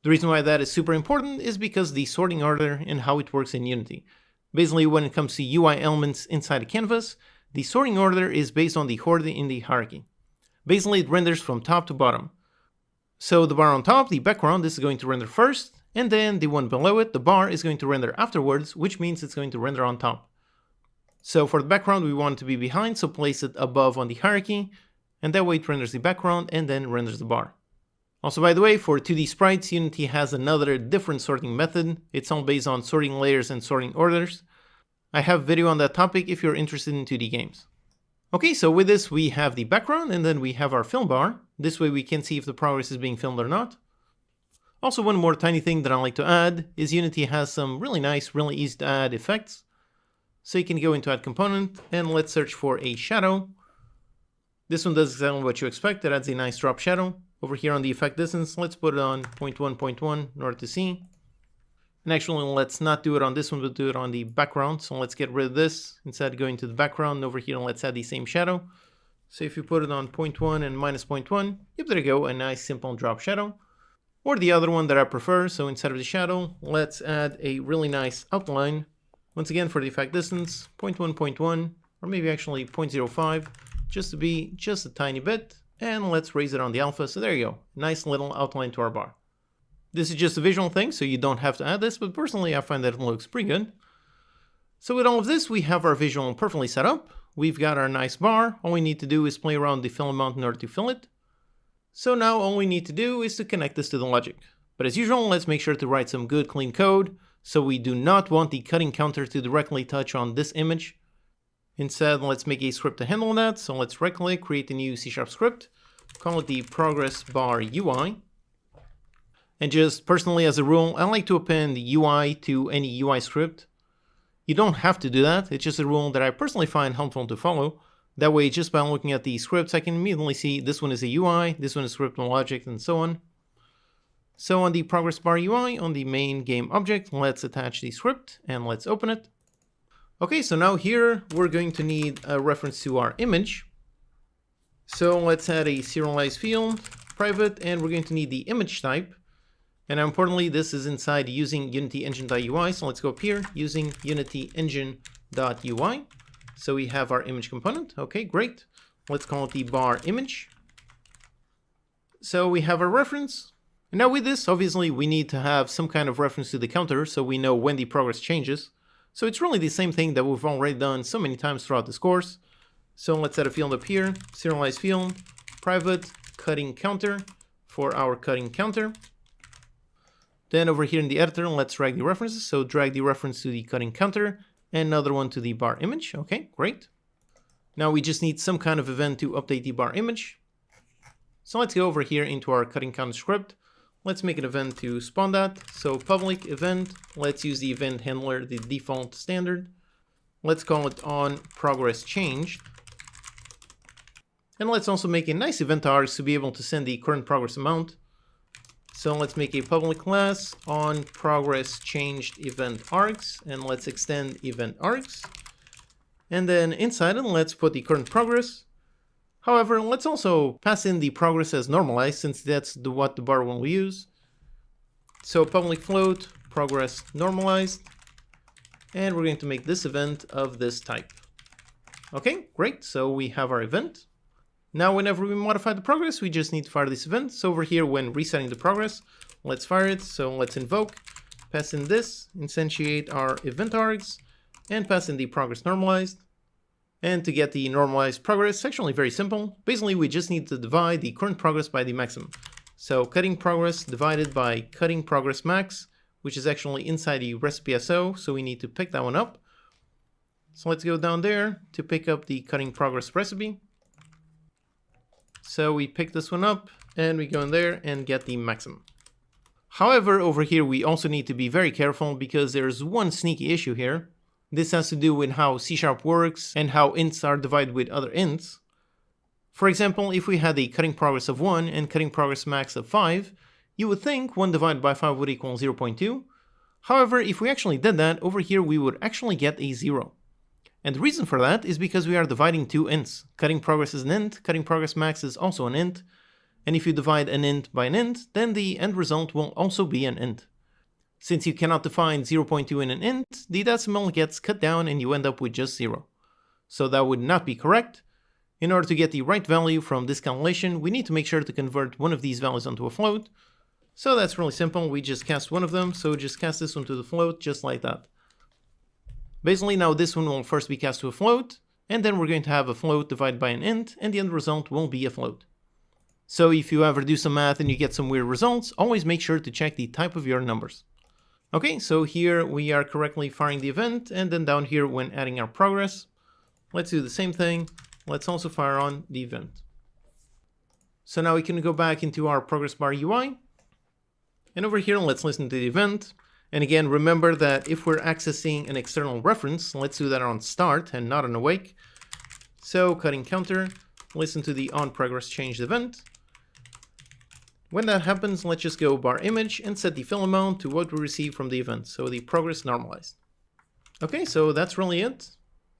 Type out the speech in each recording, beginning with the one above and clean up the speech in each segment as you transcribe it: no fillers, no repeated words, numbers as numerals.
The reason why that is super important is because the sorting order and how it works in Unity. Basically, when it comes to UI elements inside a canvas, the sorting order is based on the order in the hierarchy. Basically, it renders from top to bottom. So the bar on top, the background, this is going to render first, and then the one below it, the bar, is going to render afterwards, which means it's going to render on top. So for the background, we want it to be behind, so place it above on the hierarchy, and that way it renders the background and then renders the bar. Also, by the way, for 2D sprites, Unity has another different sorting method. It's all based on sorting layers and sorting orders. I have a video on that topic if you're interested in 2D games. Okay, so with this we have the background and then we have our film bar. This way we can see if the progress is being filmed or not. Also, one more tiny thing that I like to add is Unity has some really nice, really easy to add effects. So you can go into Add Component and let's search for a shadow. This one does exactly what you expect. It adds a nice drop shadow. Over here on the effect distance, let's put it on 0.1, 0.1 in order to see. And actually, let's not do it on this one, but do it on the background. So let's get rid of this. Instead of going to the background, over here, let's add the same shadow. So if you put it on 0.1 and minus 0.1, yep, there you go, a nice simple drop shadow. Or the other one that I prefer, so instead of the shadow, let's add a really nice outline. Once again, for the effect distance, 0.1, 0.1, or maybe actually 0.05, just to be just a tiny bit. And let's raise it on the alpha, so there you go, nice little outline to our bar. This is just a visual thing, so you don't have to add this, but personally I find that it looks pretty good. So with all of this, we have our visual perfectly set up. We've got our nice bar. All we need to do is play around the fill amount in order to fill it. So now all we need to do is to connect this to the logic. But as usual, let's make sure to write some good clean code. So we do not want the cutting counter to directly touch on this image. Instead, let's make a script to handle that. So let's right click, create a new C# script, call it the progress bar UI. And just personally as a rule, I like to append the UI to any UI script. You don't have to do that. It's just a rule that I personally find helpful to follow. That way, just by looking at the scripts, I can immediately see this one is a UI, this one is script and logic, and so on. So on the progress bar UI, on the main game object, let's attach the script and let's open it. Okay, so now here we're going to need a reference to our image. So let's add a serialized field, private, and we're going to need the image type. And importantly, this is inside using Unity engine.ui. So let's go up here using Unity engine.ui. So we have our image component. Okay, great. Let's call it the bar image. So we have our reference. And now with this, obviously, we need to have some kind of reference to the counter so we know when the progress changes. So it's really the same thing that we've already done so many times throughout this course. So let's add a field up here, serialized field, private, cutting counter for our cutting counter. Then over here in the editor, let's drag the references. So drag the reference to the cutting counter and another one to the bar image. Okay, great. Now we just need some kind of event to update the bar image. So let's go over here into our cutting counter script. Let's make an event to spawn that. So public event, let's use the event handler, the default standard. Let's call it on progress changed. And let's also make a nice event args to be able to send the current progress amount. So let's make a public class on progress changed event args, and let's extend event args. And then inside it, let's put the current progress. However, let's also pass in the progress as normalized, since that's what the bar will use. So public float, progress normalized, and we're going to make this event of this type. Okay, great, so we have our event. Now whenever we modify the progress, we just need to fire this event. So over here, when resetting the progress, let's fire it. So let's invoke, pass in this, instantiate our event args, and pass in the progress normalized. And to get the normalized progress, it's actually very simple. Basically, we just need to divide the current progress by the maximum. So cutting progress divided by cutting progress max, which is actually inside the recipe SO, so we need to pick that one up. So let's go down there to pick up the cutting progress recipe. So we pick this one up and we go in there and get the maximum. However, over here we also need to be very careful because there's one sneaky issue here. This has to do with how C# works and how ints are divided with other ints. For example, if we had a cutting progress of 1 and cutting progress max of 5, you would think 1 divided by 5 would equal 0.2. However, if we actually did that, over here we would actually get a 0. And the reason for that is because we are dividing two ints. Cutting progress is an int, cutting progress max is also an int. And if you divide an int by an int, then the end result will also be an int. Since you cannot define 0.2 in an int, the decimal gets cut down and you end up with just 0. So that would not be correct. In order to get the right value from this calculation, we need to make sure to convert one of these values onto a float. So that's really simple. We just cast one of them. So just cast this one to the float just like that. Basically, now this one will first be cast to a float, and then we're going to have a float divided by an int, and the end result will be a float. So if you ever do some math and you get some weird results, always make sure to check the type of your numbers. Okay, so here we are correctly firing the event, and then down here when adding our progress, let's do the same thing. Let's also fire on the event. So now we can go back into our progress bar UI, and over here let's listen to the event. And again, remember that if we're accessing an external reference, let's do that on start and not on awake. So cutting counter, listen to the on progress changed event. When that happens, let's just go bar image and set the fill amount to what we receive from the event, so the progress normalized. Okay, so that's really it.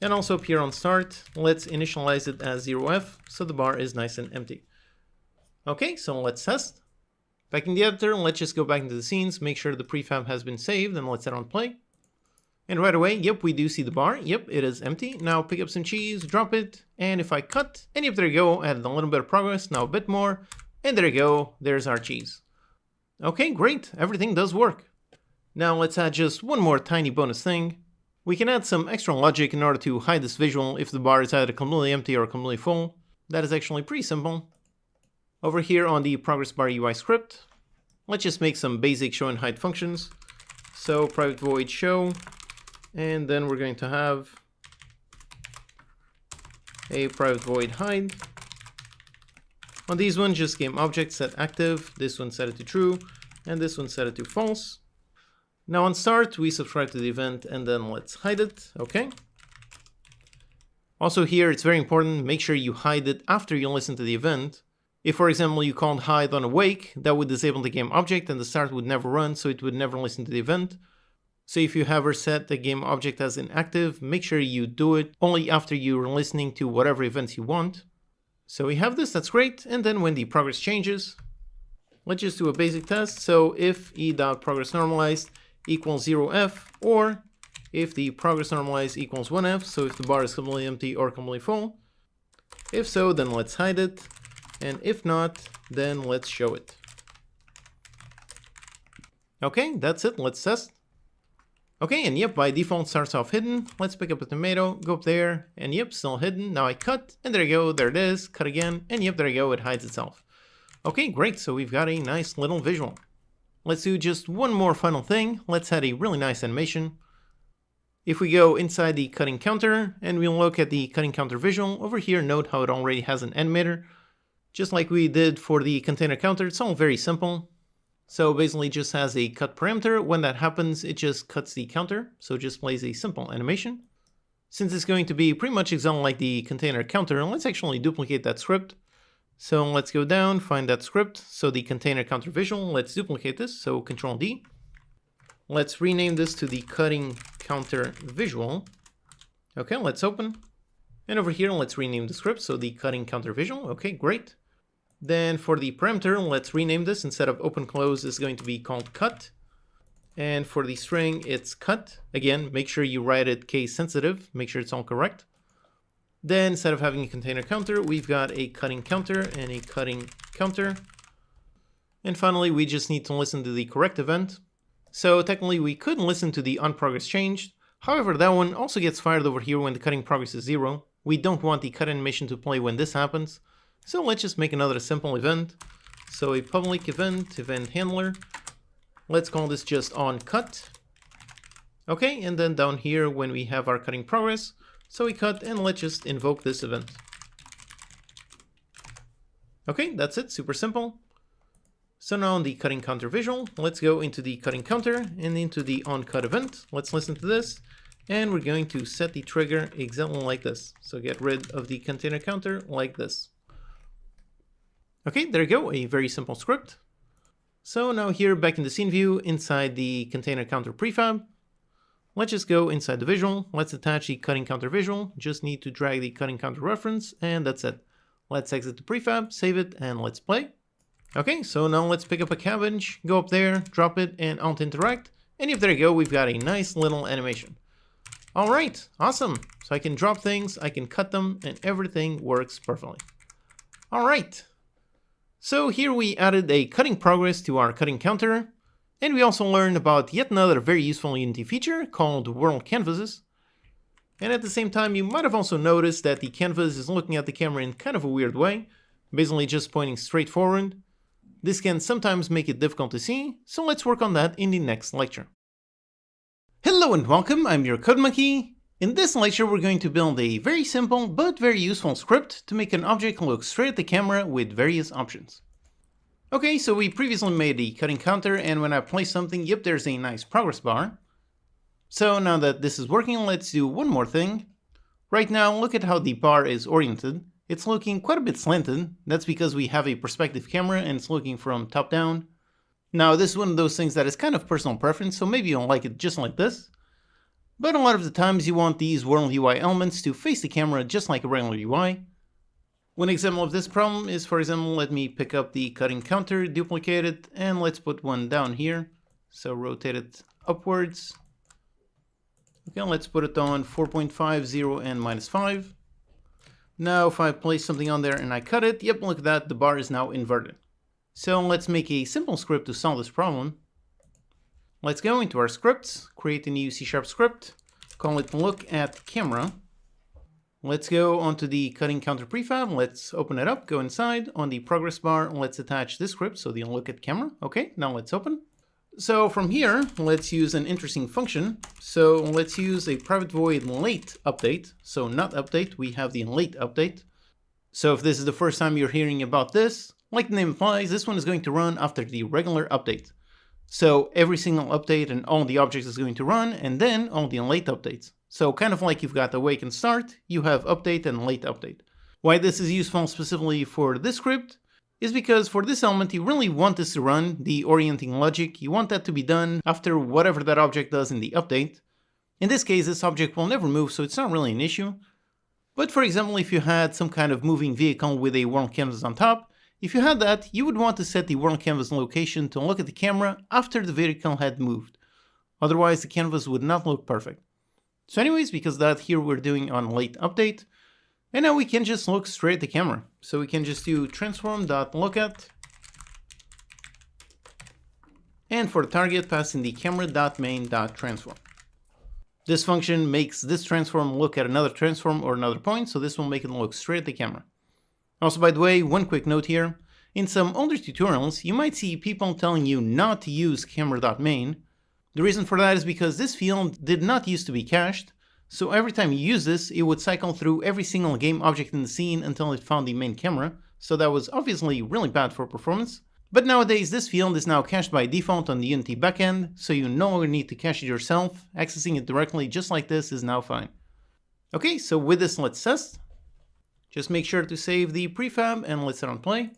And also up here on start, let's initialize it as 0f, so the bar is nice and empty. Okay, so let's test. Back in the editor, let's just go back into the scenes, make sure the prefab has been saved, and let's hit on play. And right away, yep, we do see the bar. Yep, it is empty. Now pick up some cheese, drop it, and if I cut, and yep, there you go, added a little bit of progress, now a bit more, and there you go, there's our cheese. Okay, great, everything does work. Now let's add just one more tiny bonus thing. We can add some extra logic in order to hide this visual if the bar is either completely empty or completely full. That is actually pretty simple. Over here on the progress bar UI script, let's just make some basic show and hide functions. So private void show, and then we're going to have a private void hide. On these ones, just game object set active, this one set it to true, and this one set it to false. Now on start, we subscribe to the event, and then let's hide it, okay? Also here, it's very important, make sure you hide it after you listen to the event. If, for example, you called hide on awake, that would disable the game object and the start would never run, so it would never listen to the event. So if you ever set the game object as inactive, make sure you do it only after you're listening to whatever events you want. So we have this, that's great, and then when the progress changes, let's just do a basic test. So if e.progress normalized equals 0f, or if the progress normalized equals 1f, so if the bar is completely empty or completely full. If so, then let's hide it. And if not, then let's show it. Okay, that's it, let's test. Okay, and yep, by default starts off hidden. Let's pick up a tomato, go up there, and yep, still hidden. Now I cut, and there you go, there it is, cut again, and yep, there you go, it hides itself. Okay, great, so we've got a nice little visual. Let's do just one more final thing. Let's add a really nice animation. If we go inside the cutting counter, and we look at the cutting counter visual, over here, note how it already has an animator. Just like we did for the container counter, it's all very simple. So basically just has a cut parameter. When that happens, it just cuts the counter. So it just plays a simple animation. Since it's going to be pretty much exactly like the container counter, let's actually duplicate that script. So let's go down, find that script. So the container counter visual, let's duplicate this. So Control D. Let's rename this to the cutting counter visual. Okay, let's open. And over here, let's rename the script. So the cutting counter visual. Okay, great. Then for the parameter, let's rename this. Instead of open close, it's going to be called cut. And for the string, it's cut. Again, make sure you write it case sensitive. Make sure it's all correct. Then instead of having a container counter, we've got a cutting counter and a cutting counter. And finally, we just need to listen to the correct event. So technically, we could listen to the on progress changed. However, that one also gets fired over here when the cutting progress is 0. We don't want the cut animation to play when this happens. So let's just make another simple event. So a public event handler. Let's call this just on cut. Okay, and then down here when we have our cutting progress, so we cut and let's just invoke this event. Okay, that's it, super simple. So now on the cutting counter visual, let's go into the cutting counter and into the on cut event. Let's listen to this. And we're going to set the trigger exactly like this. So get rid of the container counter like this. Okay, there you go, a very simple script. So now here back in the scene view, inside the container counter prefab, let's just go inside the visual. Let's attach the cutting counter visual. Just need to drag the cutting counter reference, and that's it. Let's exit the prefab, save it, and let's play. Okay, so now let's pick up a cabbage, go up there, drop it, and alt interact. And if there you go, we've got a nice little animation. All right, awesome. So I can drop things, I can cut them, and everything works perfectly. All right. So here we added a cutting progress to our cutting counter. And we also learned about yet another very useful Unity feature called world canvases. And at the same time, you might have also noticed that the canvas is looking at the camera in kind of a weird way, basically just pointing straight forward. This can sometimes make it difficult to see, so let's work on that in the next lecture. Hello and welcome, I'm your Code Monkey. In this lecture we're going to build a very simple but very useful script to make an object look straight at the camera with various options. Okay, so we previously made the cutting counter, and when I place something, yep, there's a nice progress bar. So now that this is working, let's do one more thing. Right now, look at how the bar is oriented. It's looking quite a bit slanted. That's because we have a perspective camera and it's looking from top down. Now, this is one of those things that is kind of personal preference, so maybe you'll like it just like this. But a lot of the times you want these world UI elements to face the camera just like a regular UI. One example of this problem is, for example, let me pick up the cutting counter, duplicate it, and let's put one down here. So rotate it upwards. Okay, let's put it on 4.5, 0, and -5. Now if I place something on there and I cut it, yep, look at that, the bar is now inverted. So let's make a simple script to solve this problem. Let's go into our scripts, create a new C# script, call it look at camera. Let's go onto the cutting counter prefab, let's open it up, go inside, on the progress bar, let's attach this script, so the look at camera. Okay, now let's open. So from here, let's use an interesting function. So let's use a private void late update. So not update, we have the late update. So if this is the first time you're hearing about this, like the name implies, this one is going to run after the regular update. So every single update and all the objects is going to run, and then all the late updates. So kind of like you've got awake and start, you have update and late update. Why this is useful specifically for this script is because for this element you really want this to run, the orienting logic, you want that to be done after whatever that object does in the update. In this case, this object will never move, so it's not really an issue. But for example, if you had some kind of moving vehicle with a world canvas on top, if you had that, you would want to set the world canvas location to look at the camera after the vehicle had moved. Otherwise, the canvas would not look perfect. So anyways, because that here we're doing on late update, and now we can just look straight at the camera. So we can just do transform.lookAt. And for the target, pass in the camera.main.transform. This function makes this transform look at another transform or another point, so this will make it look straight at the camera. Also, by the way, one quick note here. In some older tutorials, you might see people telling you not to use camera.main. The reason for that is because this field did not used to be cached, so every time you use this, it would cycle through every single game object in the scene until it found the main camera, so that was obviously really bad for performance. But nowadays, this field is now cached by default on the Unity backend, so you no longer need to cache it yourself. Accessing it directly just like this is now fine. Okay, so with this, let's test. Just make sure to save the prefab and let's hit on play.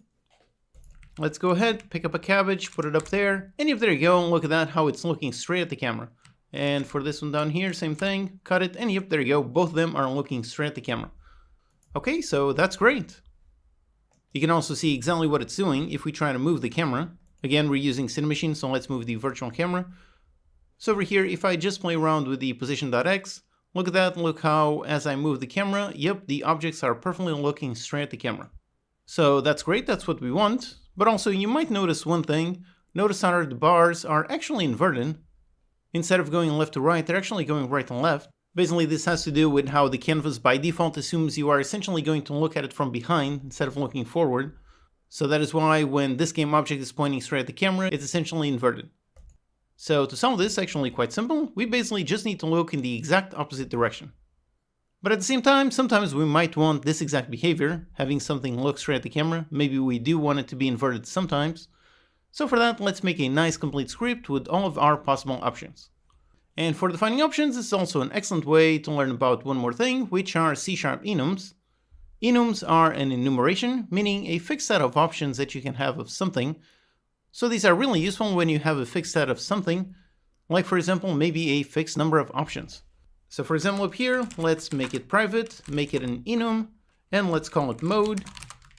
Let's go ahead, pick up a cabbage, put it up there, and if there you go, look at that, how it's looking straight at the camera. And for this one down here, same thing, cut it, and yep, there you go, both of them are looking straight at the camera. Okay, so that's great. You can also see exactly what it's doing if we try to move the camera. Again, we're using Cinemachine, so let's move the virtual camera. So over here, if I just play around with the position.x, look at that, look how, as I move the camera, yep, the objects are perfectly looking straight at the camera. So that's great, that's what we want. But also, you might notice one thing. Notice how the bars are actually inverted. Instead of going left to right, they're actually going right to left. Basically, this has to do with how the canvas by default assumes you are essentially going to look at it from behind instead of looking forward. So that is why when this game object is pointing straight at the camera, it's essentially inverted. So to solve this, actually quite simple. We basically just need to look in the exact opposite direction. But at the same time, sometimes we might want this exact behavior, having something look straight at the camera. Maybe we do want it to be inverted sometimes. So for that, let's make a nice complete script with all of our possible options. And for defining options, this is also an excellent way to learn about one more thing, which are C# enums. Enums are an enumeration, meaning a fixed set of options that you can have of something. So these are really useful when you have a fixed set of something, like for example, maybe a fixed number of options. So for example, up here, let's make it private, make it an enum, and let's call it mode.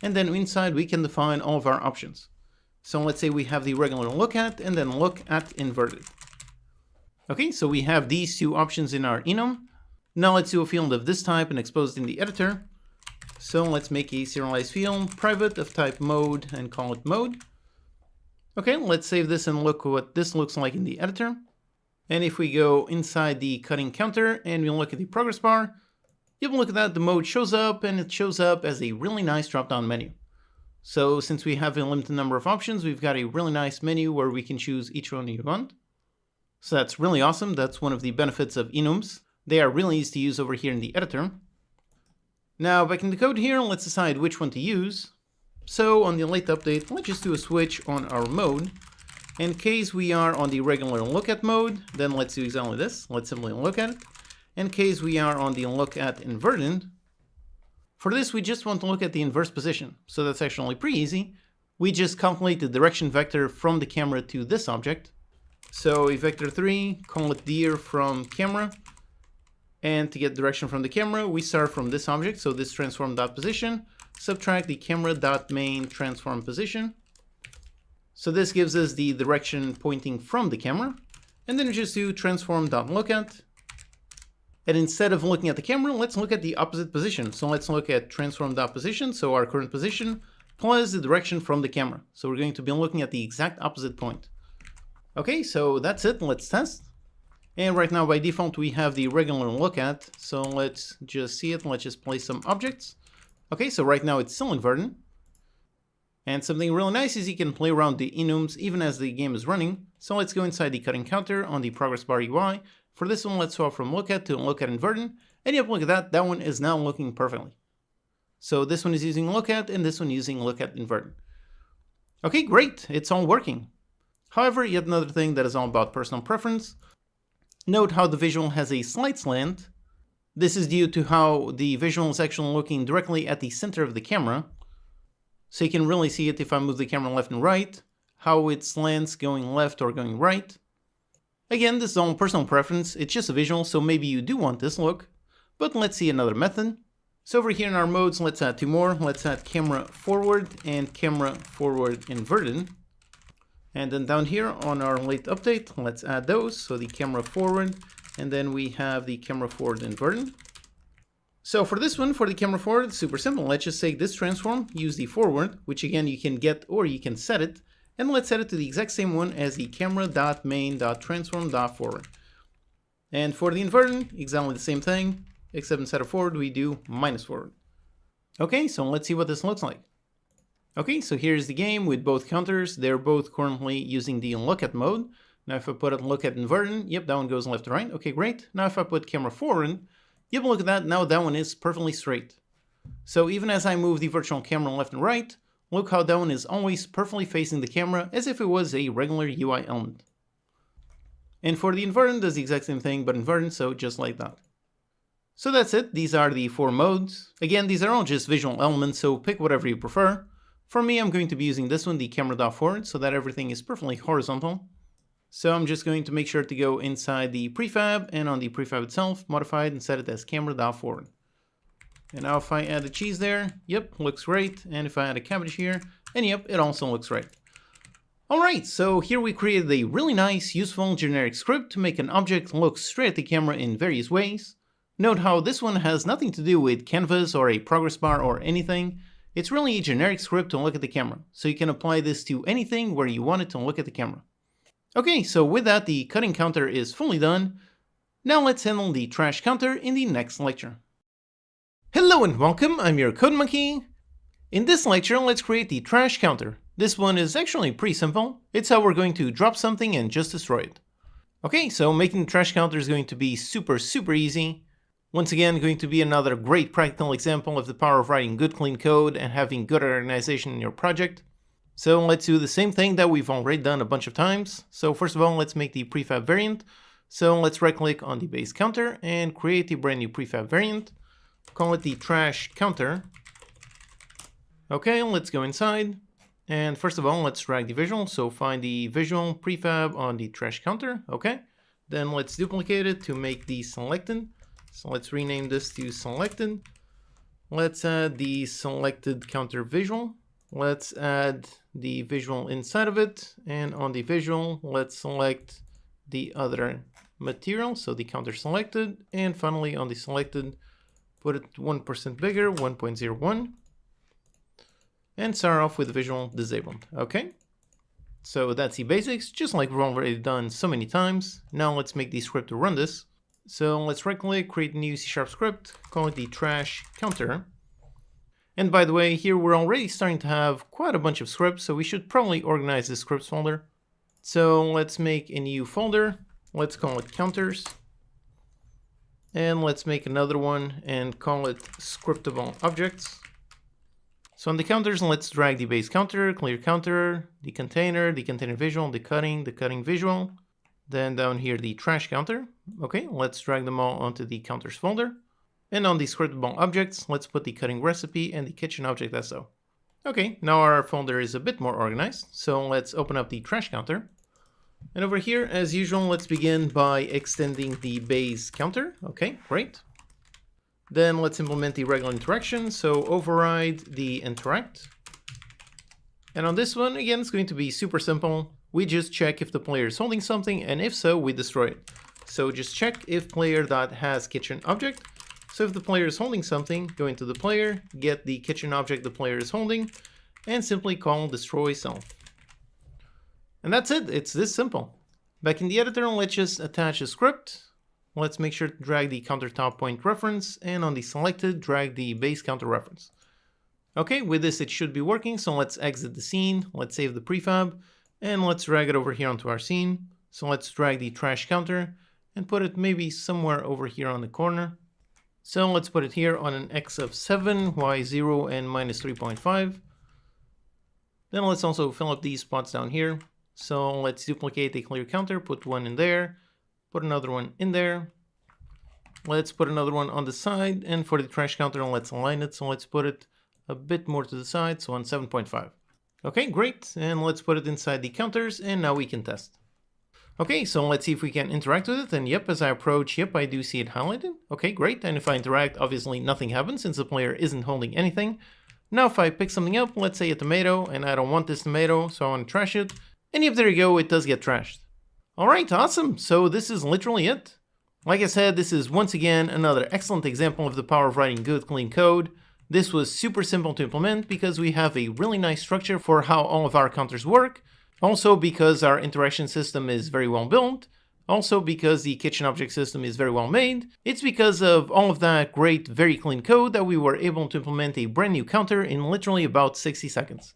And then inside we can define all of our options. So let's say we have the regular look at and then look at inverted. Okay, so we have these two options in our enum. Now let's do a field of this type and expose it in the editor. So let's make a serialized field, private of type mode, and call it mode. Okay, let's save this and look what this looks like in the editor. And if we go inside the cutting counter and we look at the progress bar, you have a look at that, the mode shows up and it shows up as a really nice drop-down menu. So since we have a limited number of options, we've got a really nice menu where we can choose each one you want. So that's really awesome. That's one of the benefits of enums. They are really easy to use over here in the editor. Now back in the code here, let's decide which one to use. So on the late update, let's just do a switch on our mode. In case we are on the regular look at mode, then let's do exactly this. Let's simply look at it. In case we are on the look at inverted, for this we just want to look at the inverse position. So that's actually pretty easy. We just calculate the direction vector from the camera to this object. So a vector 3, call it dir from camera. And to get direction from the camera, we start from this object, so this transform.position, subtract the camera.main transform position. So this gives us the direction pointing from the camera. And then we just do transform.lookat. And instead of looking at the camera, let's look at the opposite position. So let's look at transform.position, so our current position, plus the direction from the camera. So we're going to be looking at the exact opposite point. Okay, so that's it. Let's test. And right now, by default, we have the regular look at. So let's just see it. Let's just place some objects. Okay, so right now it's still inverted. And something really nice is you can play around the enums even as the game is running. So let's go inside the cutting counter on the progress bar UI. For this one, let's swap from look at to look at inverted. And yep, look at that. That one is now looking perfectly. So this one is using look at and this one using look at inverted. Okay, great. It's all working. However, yet another thing that is all about personal preference. Note how the visual has a slight slant. This is due to how the visual is actually looking directly at the center of the camera. So you can really see it if I move the camera left and right, how it slants going left or going right. Again, this is all personal preference. It's just a visual, so maybe you do want this look. But let's see another method. So over here in our modes, let's add two more. Let's add camera forward and camera forward inverted. And then down here on our late update, let's add those. So the camera forward, and then we have the camera forward inverted. So for this one, for the camera forward, it's super simple. Let's just take this transform, use the forward, which again you can get or you can set it. And let's set it to the exact same one as the camera.main.transform.forward. And for the inverted, exactly the same thing, except instead of forward, we do minus forward. Okay, so let's see what this looks like. Okay, so here's the game with both counters. They're both currently using the look at mode. Now if I put it look at inverted, yep, that one goes left to right. Okay, great. Now if I put camera forward, yep, look at that. Now that one is perfectly straight. So even as I move the virtual camera left and right, look how that one is always perfectly facing the camera as if it was a regular UI element. And for the inverted, does the exact same thing, but inverted, so just like that. So that's it. These are the four modes. Again, these are all just visual elements, so pick whatever you prefer. For me, I'm going to be using this one, the camera.forward, so that everything is perfectly horizontal. So I'm just going to make sure to go inside the prefab and on the prefab itself, modify it and set it as camera.forward. And now if I add a cheese there, yep, looks great. And if I add a cabbage here, and yep, it also looks great. Alright, so here we created a really nice, useful, generic script to make an object look straight at the camera in various ways. Note how this one has nothing to do with canvas or a progress bar or anything. It's really a generic script to look at the camera, so you can apply this to anything where you want it to look at the camera. Okay, so with that, the cutting counter is fully done. Now let's handle the trash counter in the next lecture. Hello and welcome, I'm your Code Monkey. In this lecture, let's create the trash counter. This one is actually pretty simple. It's how we're going to drop something and just destroy it. Okay, so making the trash counter is going to be super easy. Once again, going to be another great practical example of the power of writing good clean code and having good organization in your project. So let's do the same thing that we've already done a bunch of times. So first of all, let's make the prefab variant. So let's right click on the base counter and create a brand new prefab variant. Call it the trash counter. Okay, let's go inside. And first of all, let's drag the visual. So find the visual prefab on the trash counter. Okay, then let's duplicate it to make the selected. So let's rename this to selected. Let's add the selected counter visual. Let's add the visual inside of it. And on the visual, let's select the other material. So the counter selected. And finally on the selected, put it 1% bigger, 1.01. And start off with the visual disabled. Okay. So that's the basics, just like we've already done so many times. Now let's make the script to run this. So let's right click, create a new C# script, call it the trash counter. And by the way, here we're already starting to have quite a bunch of scripts, so we should probably organize this scripts folder. So let's make a new folder. Let's call it counters. And let's make another one and call it scriptable objects. So on the counters, let's drag the base counter, clear counter, the container visual, the cutting visual. Then down here, the trash counter. Okay, let's drag them all onto the counters folder. And on the scriptable objects, let's put the cutting recipe and the kitchen object SO. Okay, now our folder is a bit more organized. So let's open up the trash counter. And over here, as usual, let's begin by extending the base counter. Okay, great. Then let's implement the regular interaction. So override the interact. And on this one, again, it's going to be super simple. We just check if the player is holding something, and if so, we destroy it. So just check if player.hasKitchen object. So if the player is holding something, go into the player, get the kitchen object the player is holding, and simply call destroy self. And that's it. It's this simple. Back in the editor, let's just attach a script. Let's make sure to drag the countertop point reference, and on the selected, drag the base counter reference. Okay, with this it should be working, so let's exit the scene, let's save the prefab, and let's drag it over here onto our scene. So let's drag the trash counter and put it maybe somewhere over here on the corner. So let's put it here on an x of 7, y 0, and -3.5. Then let's also fill up these spots down here. So let's duplicate the clear counter, put one in there, put another one in there. Let's put another one on the side, and for the trash counter, let's align it. So let's put it a bit more to the side, so on 7.5. Okay, great. And let's put it inside the counters, and now we can test. Okay, so let's see if we can interact with it. And yep, as I approach, yep, I do see it highlighted. Okay, great. And if I interact, obviously nothing happens since the player isn't holding anything. Now if I pick something up, let's say a tomato, and I don't want this tomato, so I want to trash it. And yep, there you go, it does get trashed. All right, awesome. So this is literally it. Like I said, this is once again another excellent example of the power of writing good, clean code. This was super simple to implement because we have a really nice structure for how all of our counters work. Also because our interaction system is very well built. Also because the kitchen object system is very well made. It's because of all of that great, very clean code that we were able to implement a brand new counter in literally about 60 seconds.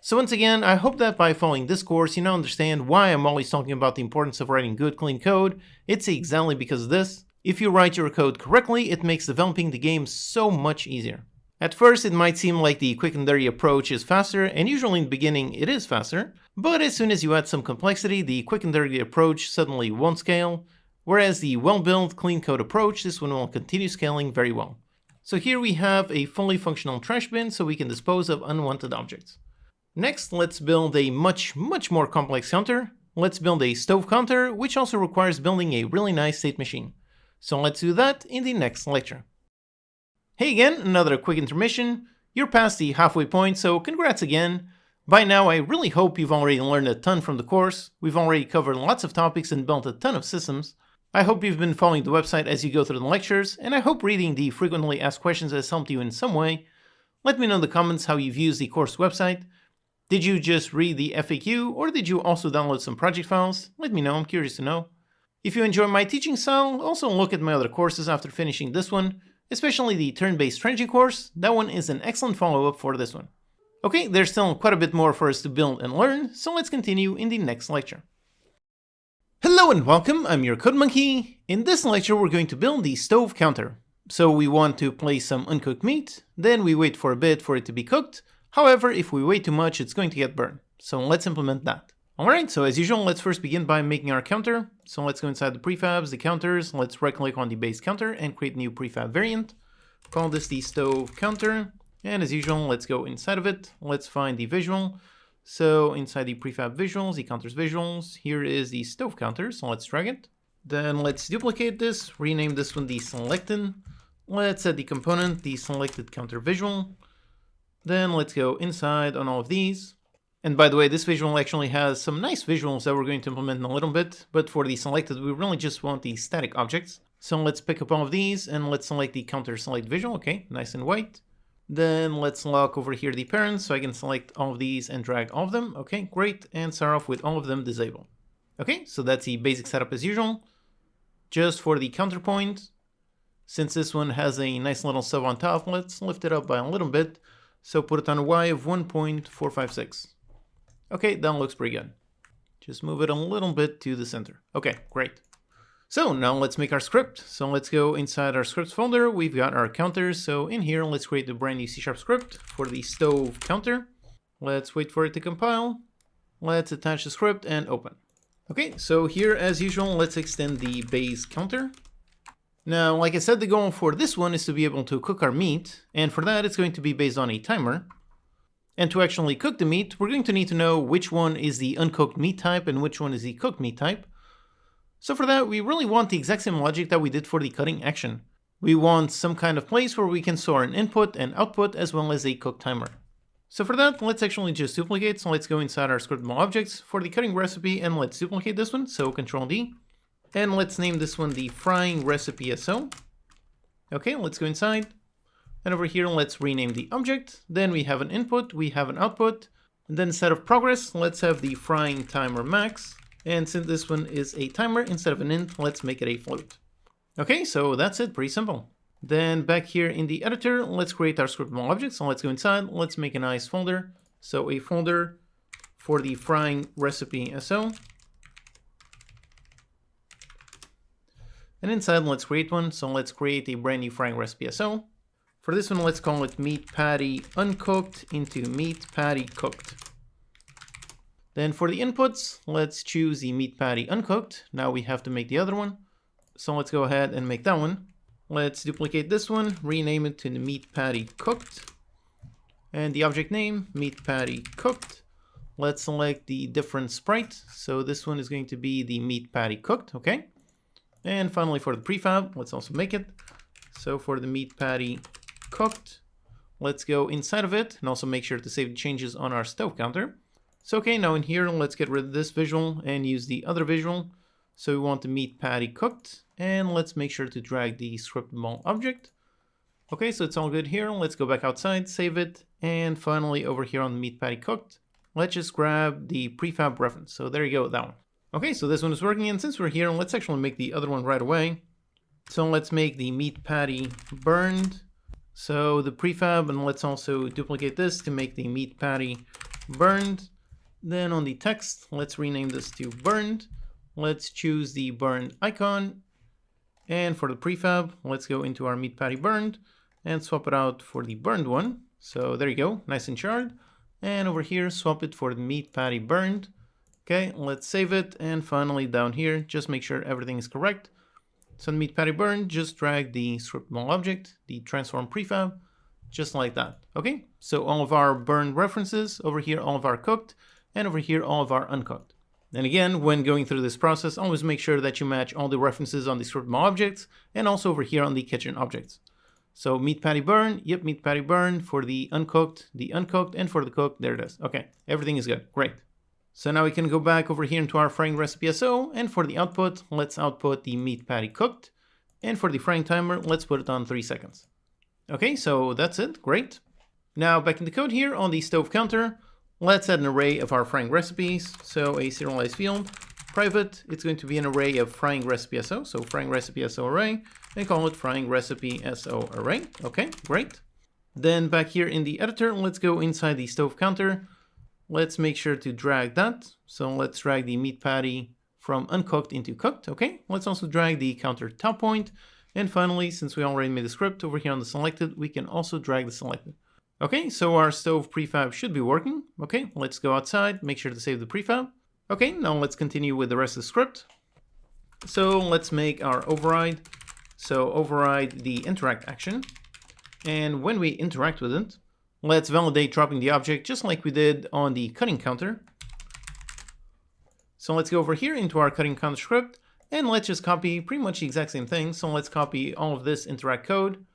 So once again, I hope that by following this course, you now understand why I'm always talking about the importance of writing good, clean code. It's exactly because of this. If you write your code correctly, it makes developing the game so much easier. At first, it might seem like the quick and dirty approach is faster, and usually in the beginning it is faster, but as soon as you add some complexity, the quick and dirty approach suddenly won't scale, whereas the well-built, clean code approach, this one will continue scaling very well. So here we have a fully functional trash bin so we can dispose of unwanted objects. Next, let's build a much more complex counter. Let's build a stove counter, which also requires building a really nice state machine. So let's do that in the next lecture. Hey again, another quick intermission. You're past the halfway point, so congrats again. By now, I really hope you've already learned a ton from the course. We've already covered lots of topics and built a ton of systems. I hope you've been following the website as you go through the lectures, and I hope reading the frequently asked questions has helped you in some way. Let me know in the comments how you've used the course website. Did you just read the FAQ, or did you also download some project files? Let me know, I'm curious to know. If you enjoy my teaching style, also look at my other courses after finishing this one, especially the turn-based strategy course. That one is an excellent follow-up for this one. Okay, there's still quite a bit more for us to build and learn, so let's continue in the next lecture. Hello and welcome, I'm your Code Monkey. In this lecture we're going to build the stove counter. So we want to place some uncooked meat, then we wait for a bit for it to be cooked. However, if we wait too much, it's going to get burned. So let's implement that. Alright, so as usual, let's first begin by making our counter. So let's go inside the prefabs, the counters, let's right click on the base counter and create a new prefab variant. Call this the stove counter. And as usual, let's go inside of it. Let's find the visual. So inside the prefab visuals, the counters visuals, here is the stove counter, so let's drag it. Then let's duplicate this, rename this one the selected. Let's add the component, the selected counter visual. Then let's go inside on all of these. And by the way, this visual actually has some nice visuals that we're going to implement in a little bit, but for the selected, we really just want the static objects. So let's pick up all of these and let's select the counter select visual. Okay, nice and white. Then let's lock over here the parents so I can select all of these and drag all of them. Okay, great. And start off with all of them disabled. Okay, so that's the basic setup as usual. Just for the counterpoint, since this one has a nice little sub on top, let's lift it up by a little bit. So put it on a Y of 1.456. Okay, that looks pretty good. Just move it a little bit to the center. Okay, great. So now let's make our script. So let's go inside our scripts folder. We've got our counters. So in here, let's create a brand new C# script for the stove counter. Let's wait for it to compile. Let's attach the script and open. Okay, so here as usual, let's extend the base counter. Now, like I said, the goal for this one is to be able to cook our meat. And for that, it's going to be based on a timer. And to actually cook the meat, we're going to need to know which one is the uncooked meat type and which one is the cooked meat type. So for that, we really want the exact same logic that we did for the cutting action. We want some kind of place where we can store an input and output as well as a cook timer. So for that, let's actually just duplicate. So let's go inside our scriptable objects for the cutting recipe and let's duplicate this one. So Control D. And let's name this one the frying recipe SO. Okay, let's go inside. And over here, let's rename the object. Then we have an input, we have an output. And then instead of progress, let's have the frying timer max. And since this one is a timer instead of an int, let's make it a float. Okay, so that's it, pretty simple. Then back here in the editor, let's create our scriptable object. So let's go inside, let's make a nice folder. So a folder for the frying recipe SO. And inside, let's create one. So let's create a brand new frying recipe SO. For this one, let's call it meat patty uncooked into meat patty cooked. Then for the inputs, let's choose the meat patty uncooked. Now we have to make the other one. So let's go ahead and make that one. Let's duplicate this one, rename it to the meat patty cooked. And the object name, meat patty cooked. Let's select the different sprite. So this one is going to be the meat patty cooked, okay? And finally for the prefab, let's also make it. So for the meat patty cooked, let's go inside of it and also make sure to save the changes on our stove counter. So okay, now in here, let's get rid of this visual and use the other visual. So we want the meat patty cooked, and let's make sure to drag the scriptable object. Okay, so it's all good here. Let's go back outside, save it, and finally over here on the meat patty cooked, let's just grab the prefab reference. So there you go, that one. Okay, so this one is working, and since we're here, let's actually make the other one right away. So let's make the meat patty burned. So the prefab, and let's also duplicate this to make the meat patty burned. Then on the text, let's rename this to burned. Let's choose the burned icon. And for the prefab, let's go into our meat patty burned and swap it out for the burned one. So there you go, nice and charred. And over here, swap it for the meat patty burned. Okay, let's save it. And finally down here, just make sure everything is correct. So the meat patty burned, just drag the scriptable object, the transform prefab, just like that. Okay, so all of our burned references, over here all of our cooked, and over here all of our uncooked. And again, when going through this process, always make sure that you match all the references on the scriptable objects and also over here on the kitchen objects. So meat patty burn, yep, meat patty burn for the uncooked, and for the cooked, there it is. Okay, everything is good, great. So now we can go back over here into our frying recipe SO, and for the output, let's output the meat patty cooked. And for the frying timer, let's put it on 3 seconds. Okay, so that's it, great. Now back in the code here on the stove counter, let's add an array of our frying recipes. So a serialized field, private, it's going to be an array of frying recipe SO. So frying recipe SO array, and call it frying recipe SO array. Okay, great. Then back here in the editor, let's go inside the stove counter. Let's make sure to drag that. So let's drag the meat patty from uncooked into cooked. Okay, let's also drag the counter top point. And finally, since we already made the script over here on the selected, we can also drag the selected. Okay, so our stove prefab should be working. Okay, let's go outside, make sure to save the prefab. Okay, now let's continue with the rest of the script. So let's make our override. So override the interact action. And when we interact with it, let's validate dropping the object just like we did on the cutting counter. So let's go over here into our cutting counter script and let's just copy pretty much the exact same thing. So let's copy all of this interact code.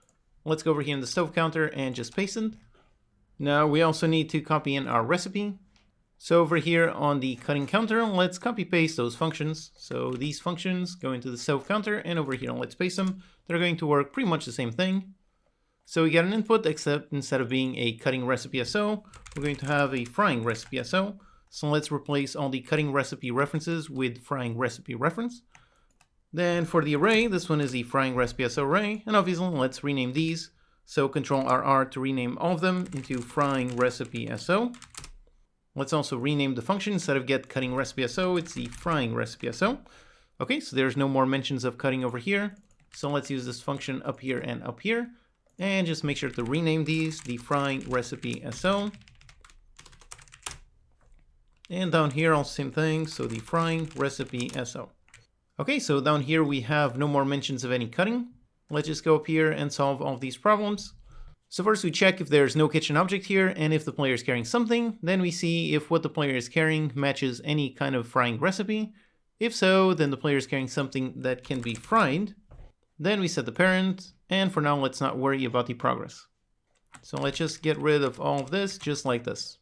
Let's go over here in the stove counter and just paste it. Now we also need to copy in our recipe. So over here on the cutting counter, let's copy paste those functions. So these functions go into the stove counter, and over here let's paste them. They're going to work pretty much the same thing. So we get an input, except instead of being a cutting recipe SO, we're going to have a frying recipe SO. So let's replace all the cutting recipe references with frying recipe reference. Then for the array, this one is the frying recipe SO array, and obviously let's rename these. So Control RR to rename all of them into frying recipe SO. Let's also rename the function. Instead of get cutting recipe SO, it's the frying recipe SO. Okay, so there's no more mentions of cutting over here. So let's use this function up here and up here. And just make sure to rename these, the frying recipe SO. And down here, also same thing, so the frying recipe SO. Okay, so down here we have no more mentions of any cutting. Let's just go up here and solve all of these problems. So first we check if there's no kitchen object here, and if the player is carrying something, then we see if what the player is carrying matches any kind of frying recipe. If so, then the player is carrying something that can be fried. Then we set the parent, and for now let's not worry about the progress. So let's just get rid of all of this, just like this.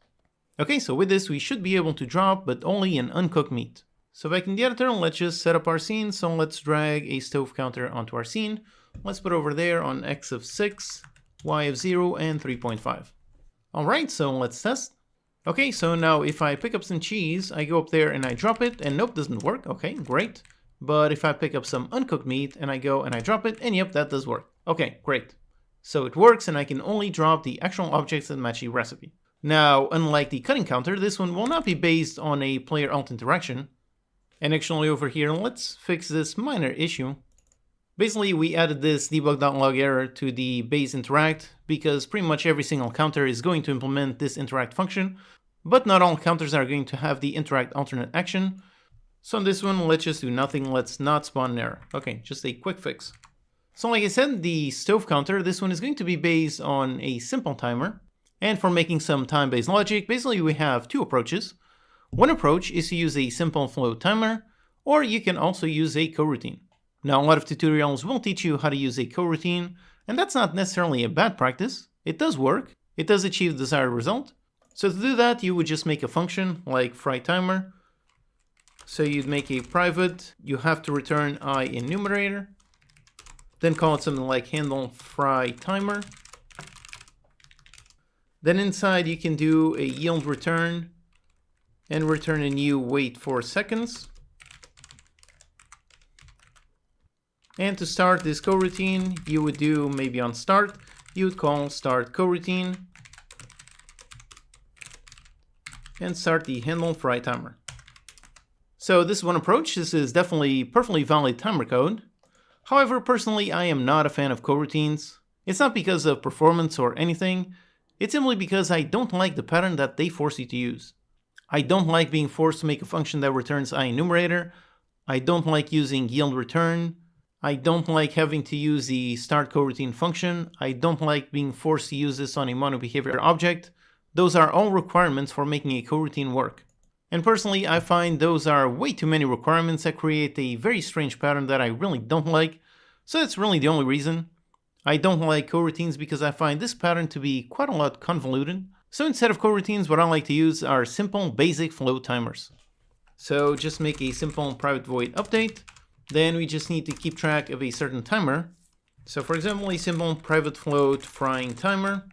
Okay, so with this we should be able to drop, but only an uncooked meat. So back in the editor, let's just set up our scene. So let's drag a stove counter onto our scene. Let's put over there on X of 6, Y of 0, and 3.5. Alright, so let's test. Okay, so now if I pick up some cheese, I go up there and I drop it, and nope, doesn't work. Okay, great. But if I pick up some uncooked meat and I go and I drop it, and yep, that does work. Okay, great. So it works, and I can only drop the actual objects that match the recipe. Now, unlike the cutting counter, this one will not be based on a player-alt interaction. And actually over here, let's fix this minor issue. Basically, we added this debug.log error to the base interact because pretty much every single counter is going to implement this interact function, but not all counters are going to have the interact alternate action. So on this one, let's just do nothing. Let's not spawn an error. Okay, just a quick fix. So like I said, the stove counter, this one is going to be based on a simple timer. And for making some time-based logic, basically we have two approaches. One approach is to use a simple float timer, or you can also use a coroutine. Now, a lot of tutorials will teach you how to use a coroutine, and that's not necessarily a bad practice. It does work. It does achieve the desired result. So to do that, you would just make a function like fry timer. So you'd make a private, you have to return I in numerator, then call it something like handle fry timer. Then inside you can do a yield return and return a new wait 4 seconds. And to start this coroutine, you would do maybe on start, you would call start coroutine and start the handle fry timer. So this is one approach. This is definitely perfectly valid timer code. However, personally, I am not a fan of coroutines. It's not because of performance or anything. It's simply because I don't like the pattern that they force you to use. I don't like being forced to make a function that returns I enumerator. I don't like using yield return. I don't like having to use the start coroutine function. I don't like being forced to use this on a monobehavior object. Those are all requirements for making a coroutine work. And personally, I find those are way too many requirements that create a very strange pattern that I really don't like. So that's really the only reason. I don't like coroutines because I find this pattern to be quite a lot convoluted. So instead of coroutines, what I like to use are simple basic float timers. So just make a simple private void update. Then we just need to keep track of a certain timer. So for example, a simple private float frying timer.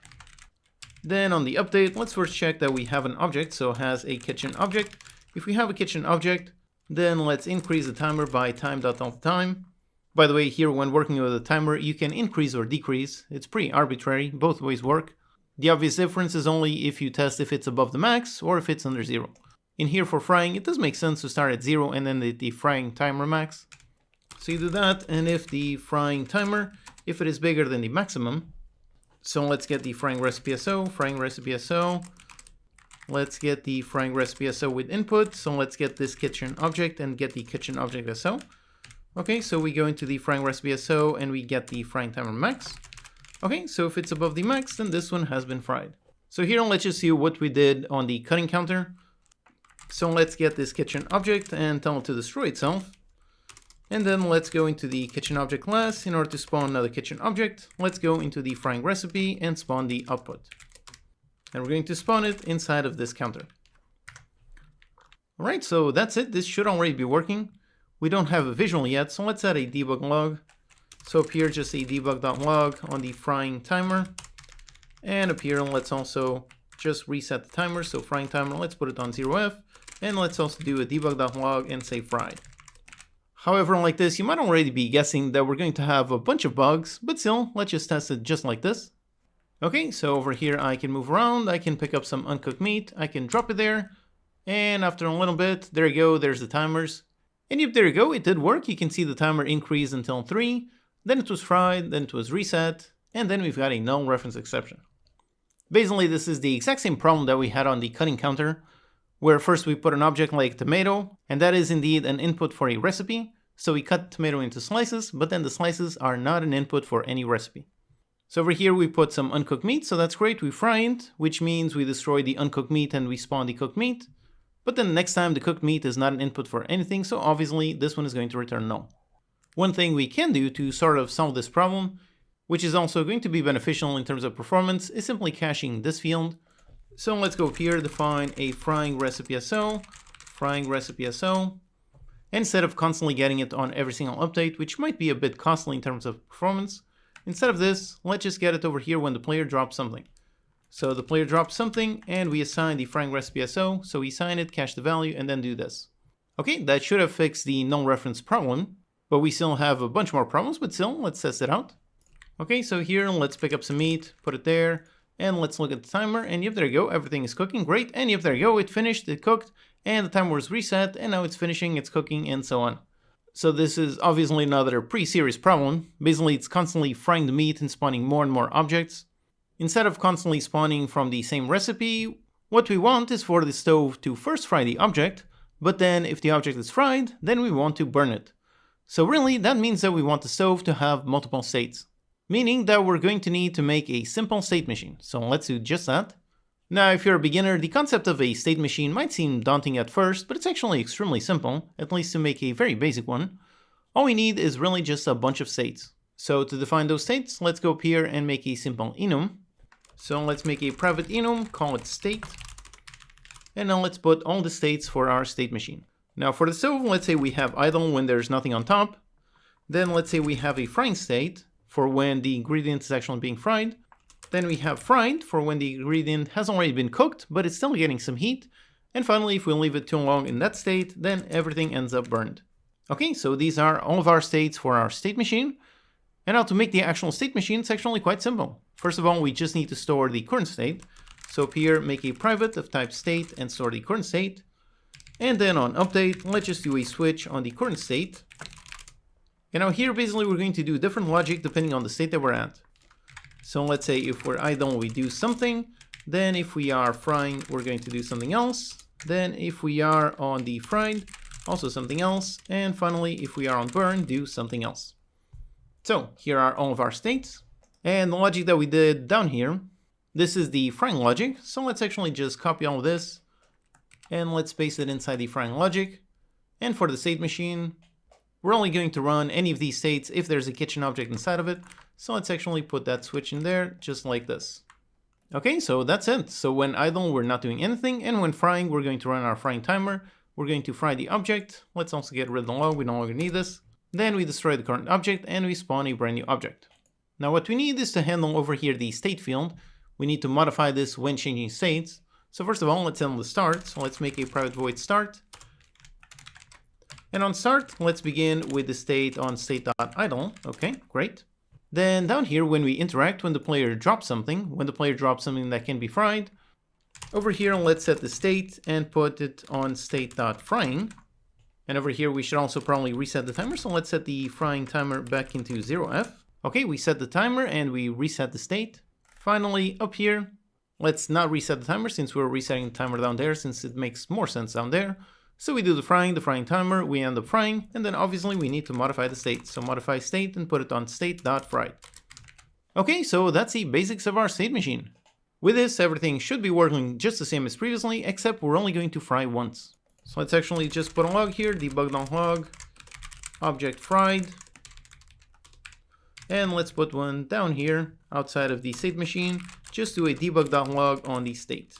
Then on the update, let's first check that we have an object, so it has a kitchen object. If we have a kitchen object, then let's increase the timer by time.time. By the way, here when working with a timer, you can increase or decrease. It's pretty arbitrary, both ways work. The obvious difference is only if you test if it's above the max or if it's under 0. In here for frying, it does make sense to start at 0 and then the frying timer max. So you do that, and if the frying timer, if it is bigger than the maximum, so let's get the frying recipe SO, let's get the frying recipe SO with input, so let's get this kitchen object and get the kitchen object SO. Okay, so we go into the frying recipe SO and we get the frying timer max. Okay, so if it's above the max, then this one has been fried. So here let's just see what we did on the cutting counter. So let's get this kitchen object and tell it to destroy itself. And then let's go into the kitchen object class. In order to spawn another kitchen object, let's go into the frying recipe and spawn the output. And we're going to spawn it inside of this counter. All right, so that's it. This should already be working. We don't have a visual yet, so let's add a debug log. So up here, just a debug.log on the frying timer. And up here, let's also just reset the timer. So frying timer, let's put it on 0F. And let's also do a debug.log and say fried. However, like this, you might already be guessing that we're going to have a bunch of bugs, but still, let's just test it just like this. Okay, so over here I can move around, I can pick up some uncooked meat, I can drop it there, and after a little bit, there you go, there's the timers. And yep, there you go, it did work. You can see the timer increased until 3, then it was fried, then it was reset, and then we've got a null reference exception. Basically, this is the exact same problem that we had on the cutting counter, where first we put an object like tomato, and that is indeed an input for a recipe. So we cut tomato into slices, but then the slices are not an input for any recipe. So over here we put some uncooked meat, so that's great, we fry it, which means we destroy the uncooked meat and we spawn the cooked meat. But then next time the cooked meat is not an input for anything, so obviously this one is going to return null. One thing we can do to sort of solve this problem, which is also going to be beneficial in terms of performance, is simply caching this field. So let's go up here, define a frying recipe SO, instead of constantly getting it on every single update, which might be a bit costly in terms of performance. Instead of this, let's just get it over here when the player drops something. So the player drops something and we assign the frying recipe SO, so we assign it, cache the value, and then do this. Okay, that should have fixed the null reference problem, but we still have a bunch more problems, but still, let's test it out. Okay, so here, let's pick up some meat, put it there, and let's look at the timer, and yep, there you go, everything is cooking, great, and yep, there you go, it finished, it cooked, and the timer was reset, and now it's finishing, it's cooking, and so on. So this is obviously another pretty serious problem. Basically, it's constantly frying the meat and spawning more and more objects. Instead of constantly spawning from the same recipe, what we want is for the stove to first fry the object, but then if the object is fried, then we want to burn it. So really, that means that we want the stove to have multiple states. Meaning that we're going to need to make a simple state machine. So let's do just that. Now, if you're a beginner, the concept of a state machine might seem daunting at first, but it's actually extremely simple, at least to make a very basic one. All we need is really just a bunch of states. So to define those states, let's go up here and make a simple enum. So let's make a private enum, call it state. And now let's put all the states for our state machine. Now for the stove, let's say we have idle when there's nothing on top. Then let's say we have a frying state for when the ingredient is actually being fried. Then we have fried for when the ingredient has already been cooked, but it's still getting some heat. And finally, if we leave it too long in that state, then everything ends up burned. Okay, so these are all of our states for our state machine. And now to make the actual state machine, it's actually quite simple. First of all, we just need to store the current state. So up here, make a private of type state and store the current state. And then on update, let's just do a switch on the current state. And now here, basically, we're going to do different logic depending on the state that we're at. So let's say if we're idle, we do something. Then if we are frying, we're going to do something else. Then if we are on the fried, also something else. And finally, if we are on burn, do something else. So here are all of our states. And the logic that we did down here, this is the frying logic. So let's actually just copy all of this and let's paste it inside the frying logic. And for the state machine, we're only going to run any of these states if there's a kitchen object inside of it. So let's actually put that switch in there just like this. Okay, so that's it. So when idle, we're not doing anything. And when frying, we're going to run our frying timer. We're going to fry the object. Let's also get rid of the log. We no longer need this. Then we destroy the current object and we spawn a brand new object. Now what we need is to handle over here the state field. We need to modify this when changing states. So first of all, let's handle the start. So let's make a private void start. And on start, let's begin with the state on state.idle. Okay, great. Then down here, when we interact, when the player drops something that can be fried, over here, let's set the state and put it on state.frying. And over here, we should also probably reset the timer. So let's set the frying timer back into 0F. Okay, we set the timer and we reset the state. Finally, up here, let's not reset the timer since we're resetting the timer down there, since it makes more sense down there. So we do the frying timer, we end up frying, and then obviously we need to modify the state. So modify state and put it on state.fried. Okay, so that's the basics of our state machine. With this, everything should be working just the same as previously, except we're only going to fry once. So let's actually just put a log here, debug.log, object fried. And let's put one down here outside of the state machine, just do a debug.log on the state.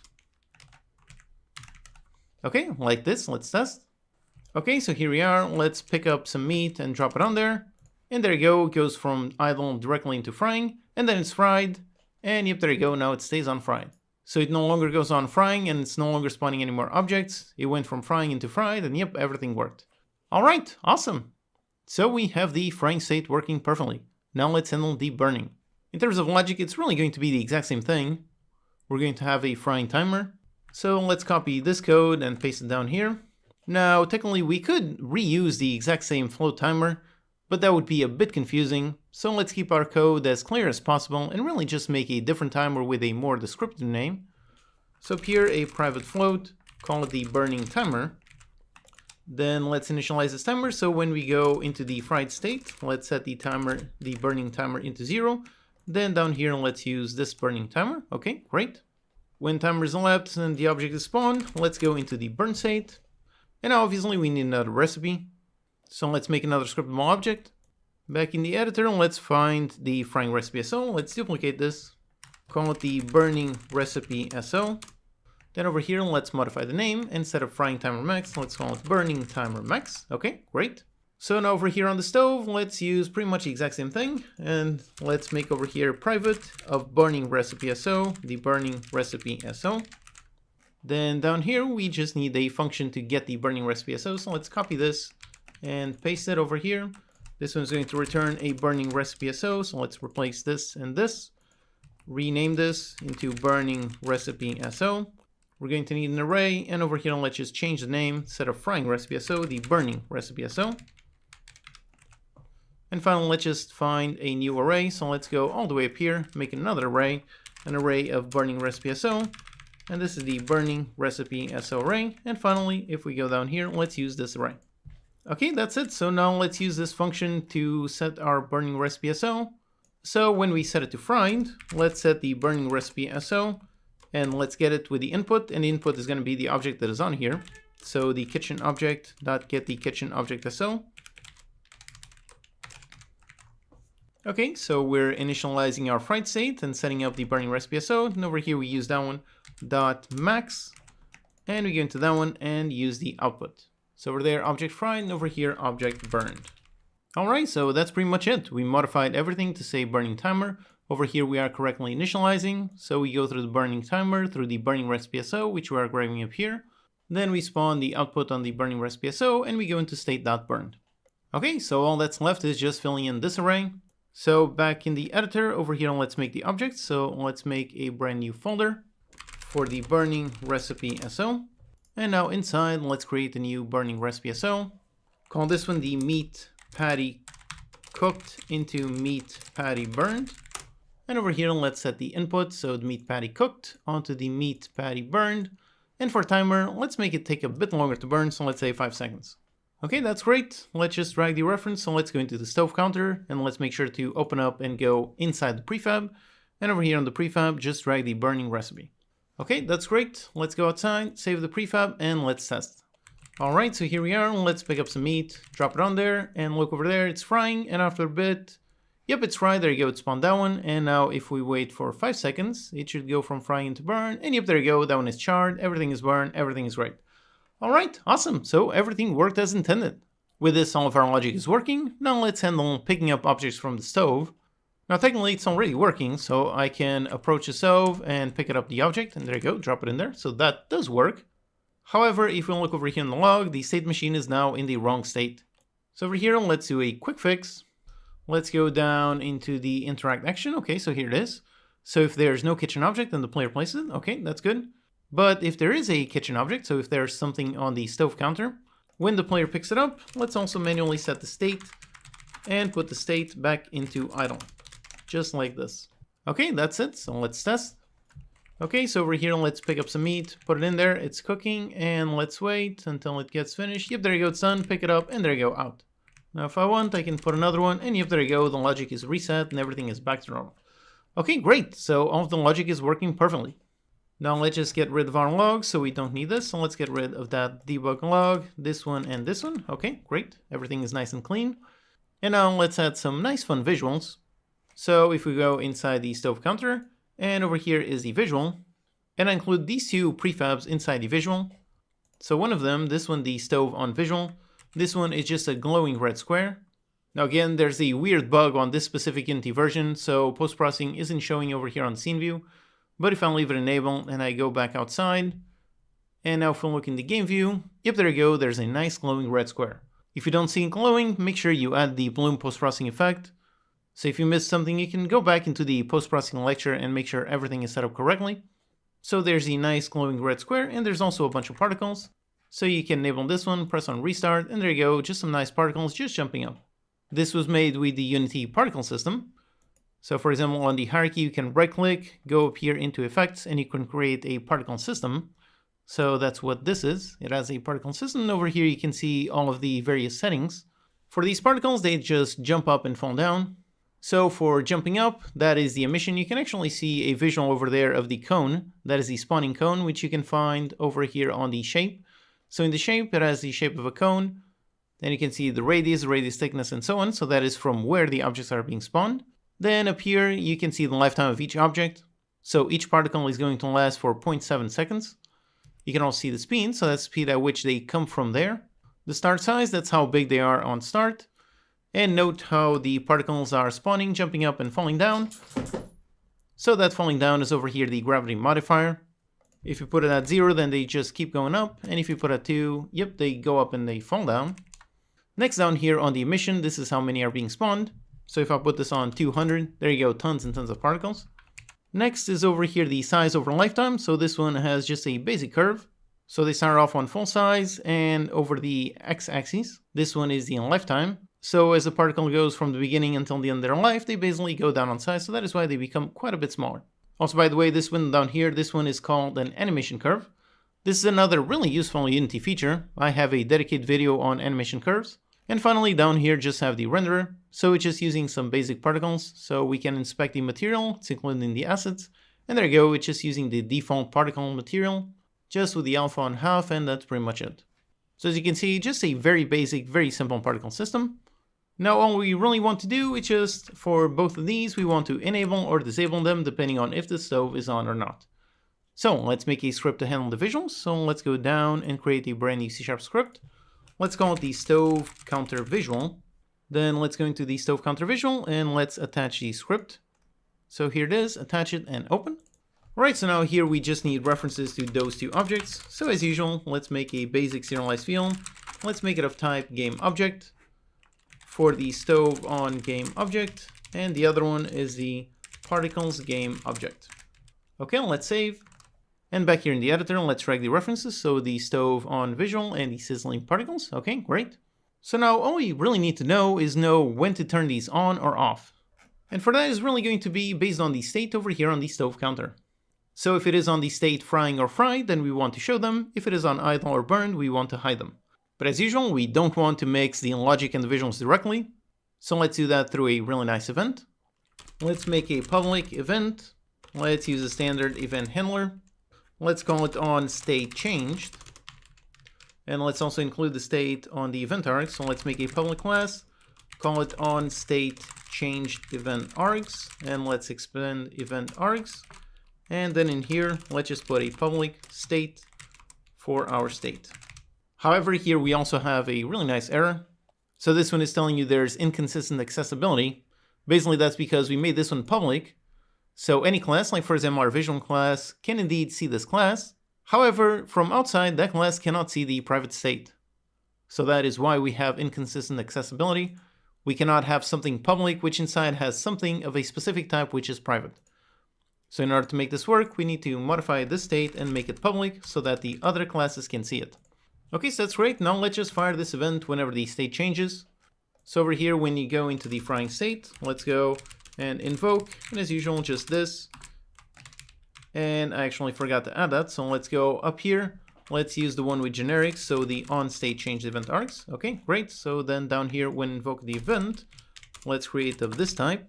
Okay, like this, let's test. Okay, so here we are. Let's pick up some meat and drop it on there. And there you go, it goes from idle directly into frying, and then it's fried. And yep, there you go, now it stays on fried. So it no longer goes on frying, and it's no longer spawning any more objects. It went from frying into fried, and yep, everything worked. Alright, awesome. So we have the frying state working perfectly. Now let's handle the burning. In terms of logic, it's really going to be the exact same thing. We're going to have a frying timer. So let's copy this code and paste it down here. Now, technically we could reuse the exact same float timer, but that would be a bit confusing. So let's keep our code as clear as possible and really just make a different timer with a more descriptive name. So here a private float, call it the burning timer. Then let's initialize this timer. So when we go into the fried state, let's set the burning timer into 0. Then down here, let's use this burning timer. Okay, great. When timer is elapsed and the object is spawned, let's go into the burn state. And now obviously we need another recipe. So let's make another scriptable object. Back in the editor, let's find the frying recipe SO. Let's duplicate this. Call it the burning recipe SO. Then over here, let's modify the name. Instead of frying timer max, let's call it burning timer max. Okay, great. So now over here on the stove, let's use pretty much the exact same thing. And let's make over here private of burning recipe SO, the burning recipe SO. Then down here, we just need a function to get the burning recipe SO. So let's copy this and paste it over here. This one's going to return a burning recipe SO. So let's replace this and this. Rename this into burning recipe SO. We're going to need an array, and over here, let's just change the name. Instead of frying recipe SO, the burning recipe SO. And finally, let's just find a new array. So let's go all the way up here, make another array, an array of burning recipe SO. And this is the burning recipe SO array. And finally, if we go down here, let's use this array. Okay, that's it. So now let's use this function to set our burning recipe SO. So when we set it to fried, let's set the burning recipe SO. And let's get it with the input, and the input is going to be the object that is on here. So the kitchen object dot get the kitchen object SO. Okay, so we're initializing our fried state and setting up the burning recipe SO. And over here we use that one dot max, and we go into that one and use the output. So over there object fried, and over here object burned. All right, so that's pretty much it. We modified everything to say burning timer. Over here we are correctly initializing, so we go through the burning timer, through the burning recipe SO, which we are grabbing up here. Then we spawn the output on the burning recipe SO, and we go into state.burned. Okay, so all that's left is just filling in this array. So back in the editor, over here, let's make the object. So let's make a brand new folder for the burning recipe SO. And now inside, let's create a new burning recipe SO. Call this one the meat patty cooked into meat patty burned. And over here, let's set the input, so the meat patty cooked onto the meat patty burned. And for timer, let's make it take a bit longer to burn, so let's say 5 seconds. Okay, that's great. Let's just drag the reference, so let's go into the stove counter, and let's make sure to open up and go inside the prefab. And over here on the prefab, just drag the burning recipe. Okay, that's great. Let's go outside, save the prefab, and let's test. Alright, so here we are. Let's pick up some meat, drop it on there, and look over there, it's frying, and after a bit, yep, it's fried. There you go, it spawned that one. And now if we wait for 5 seconds, it should go from frying into burn. And yep, there you go, that one is charred, everything is burned, everything is great. All right, awesome. So everything worked as intended. With this, all of our logic is working. Now let's handle picking up objects from the stove. Now technically it's already working, so I can approach the stove and pick it up the object, and there you go, drop it in there. So that does work. However, if we look over here in the log, the state machine is now in the wrong state. So over here, let's do a quick fix. Let's go down into the interact action. Okay, so here it is. So if there's no kitchen object, then the player places it. Okay, that's good. But if there is a kitchen object, so if there's something on the stove counter, when the player picks it up, let's also manually set the state and put the state back into idle, just like this. Okay, that's it. So let's test. Okay, so over here, let's pick up some meat, put it in there. It's cooking, and let's wait until it gets finished. Yep, there you go, it's done. Pick it up, and there you go, out. Now, if I want, I can put another one, and yep, there you go. The logic is reset, and everything is back to normal. Okay, great. So all of the logic is working perfectly. Now let's just get rid of our logs, so we don't need this. So let's get rid of that debug log, this one, and this one. Okay, great. Everything is nice and clean. And now let's add some nice fun visuals. So if we go inside the stove counter, And over here is the visual. And I include these two prefabs inside the visual. So one of them, this one, the stove on visual. This one is just a glowing red square. Now again, there's a weird bug on this specific Unity version, so post-processing isn't showing over here on scene view. But if I leave it enabled and I go back outside, and now if I look in the game view, yep, there you go, there's a nice glowing red square. If you don't see it glowing, make sure you add the bloom post-processing effect. So if you missed something, you can go back into the post-processing lecture and make sure everything is set up correctly. So there's the nice glowing red square, and there's also a bunch of particles. So you can enable this one, press on restart, and there you go, just some nice particles just jumping up. This was made with the Unity particle system. So for example, on the hierarchy, you can right click, go up here into effects, and you can create a particle system. So that's what this is. It has a particle system, and over here you can see all of the various settings. For these particles, they just jump up and fall down. So for jumping up, that is the emission. You can actually see a visual over there of the cone. That is the spawning cone, which you can find over here on the shape. So in the shape, it has the shape of a cone. Then you can see the radius thickness, and so on. So that is from where the objects are being spawned. Then up here, you can see the lifetime of each object. So each particle is going to last for 0.7 seconds. You can also see the speed, so that's the speed at which they come from there. The start size, that's how big they are on start. And note how the particles are spawning, jumping up and falling down. So that falling down is over here the gravity modifier. If you put it at 0, then they just keep going up. And if you put it at 2, yep, they go up and they fall down. Next down here on the emission, this is how many are being spawned. So if I put this on 200, there you go, tons and tons of particles. Next is over here the size over lifetime. So this one has just a basic curve. So they start off on full size, and over the x-axis, this one is the lifetime. So as the particle goes from the beginning until the end of their life, they basically go down on size, so that is why they become quite a bit smaller. Also, by the way, this one down here, this one is called an animation curve. This is another really useful Unity feature. I have a dedicated video on animation curves. And finally, down here, just have the renderer. So it's just using some basic particles, so we can inspect the material, it's included in the assets. And there you go, it's just using the default particle material, just with the alpha on half, and that's pretty much it. So as you can see, just a very basic, very simple particle system. Now all we really want to do is just, for both of these, we want to enable or disable them depending on if the stove is on or not. So let's make a script to handle the visuals. So let's go down and create a brand new C# script. Let's call it the stove counter visual. Then let's go into the stove counter visual and let's attach the script. So here it is, attach it and open. Alright, so now here we just need references to those two objects. So as usual, let's make a basic serialized field. Let's make it of type game object for the stove on game object, and the other one is the particles game object. Okay, let's save. And back here in the editor, let's drag the references. So the stove on visual and the sizzling particles. Okay, great. So now all we really need to know is when to turn these on or off. And for that is really going to be based on the state over here on the stove counter. So if it is on the state frying or fried, then we want to show them. If it is on idle or burned, we want to hide them. But as usual, we don't want to mix the logic and the visuals directly. So let's do that through a really nice event. Let's make a public event. Let's use a standard event handler. Let's call it on state changed. And let's also include the state on the event args. So let's make a public class. Call it on state changed event args. And let's expand event args. And then in here, let's just put a public state for our state. However, here we also have a really nice error. So this one is telling you there's inconsistent accessibility. Basically, that's because we made this one public. So any class, like for example our visual class, can indeed see this class. However, from outside, that class cannot see the private state. So that is why we have inconsistent accessibility. We cannot have something public which inside has something of a specific type which is private. So in order to make this work, we need to modify this state and make it public so that the other classes can see it. Okay, so that's great. Now let's just fire this event whenever the state changes. So over here, when you go into the frying state, let's go and invoke, and as usual, just this. And I actually forgot to add that, so let's go up here. Let's use the one with generics, so the on state changed event args. Okay, great. So then down here, when invoke the event, let's create of this type.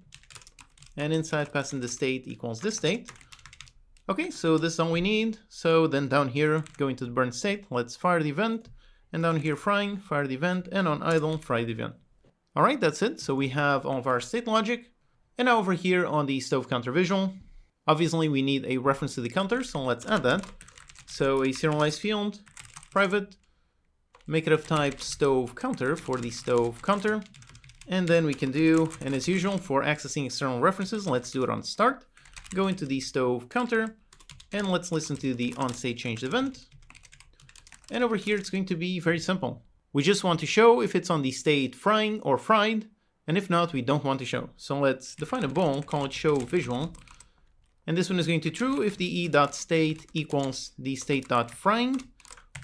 And inside passing the state equals this state. Okay, so this is all we need. So then down here, going to the burn state, let's fire the event. And down here, frying, fire the event, and on idle, fry the event. All right, that's it. So we have all of our state logic. And now over here on the stove counter visual, Obviously, we need a reference to the counter, so let's add that. So a serialized field, private, make it of type stove counter for the stove counter. And then we can do, and as usual, for accessing external references, let's do it on start. Go into the stove counter, and let's listen to the onState changed event. And over here, it's going to be very simple. We just want to show if it's on the state frying or fried, and if not, we don't want to show. So let's define a bool, call it show visual. And this one is going to true if the e.state equals the state.frying,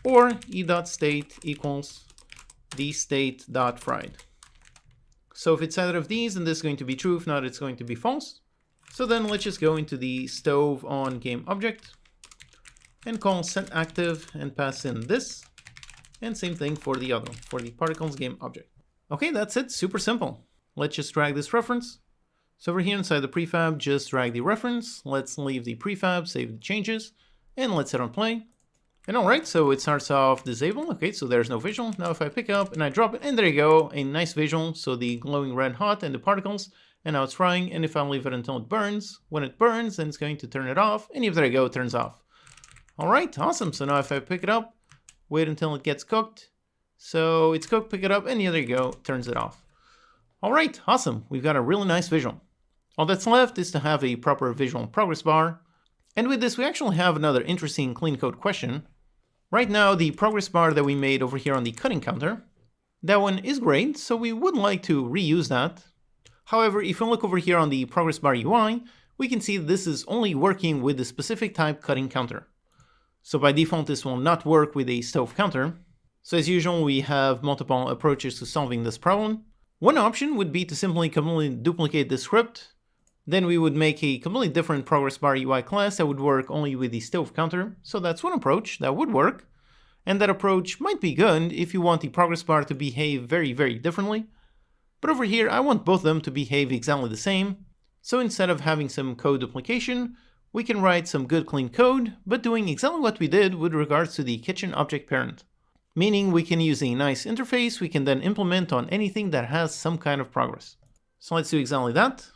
or e.state equals the state.fried. So if it's either of these, then this is going to be true. If not, it's going to be false. So then let's just go into the stove on game object and call setActive and pass in this. And same thing for the other one, for the particles game object. Okay, that's it. Super simple. Let's just drag this reference. So over here inside the prefab, just drag the reference. Let's leave the prefab, save the changes, and let's hit on play. And alright, so it starts off disable. Okay, so there's no visual. Now if I pick up and I drop it, and there you go, a nice visual. So the glowing red hot and the particles, and now it's frying. And if I leave it until it burns, when it burns, then it's going to turn it off. And if there you go, it turns off. Alright, awesome. So now if I pick it up, wait until it gets cooked. So it's cooked, pick it up, and there you go, turns it off. Alright, awesome. We've got a really nice visual. All that's left is to have a proper visual progress bar. And with this, we actually have another interesting clean code question. Right now, the progress bar that we made over here on the cutting counter, that one is great, so we would like to reuse that. However, if we look over here on the progress bar UI, we can see this is only working with the specific type cutting counter. So by default, this will not work with a stove counter. So as usual, we have multiple approaches to solving this problem. One option would be to simply completely duplicate this script. Then we would make a completely different progress bar UI class that would work only with the stove counter. So that's one approach that would work. And that approach might be good if you want the progress bar to behave very, very differently. But over here, I want both of them to behave exactly the same. So instead of having some code duplication, we can write some good clean code, but doing exactly what we did with regards to the kitchen object parent. Meaning we can use a nice interface we can then implement on anything that has some kind of progress. So let's do exactly that.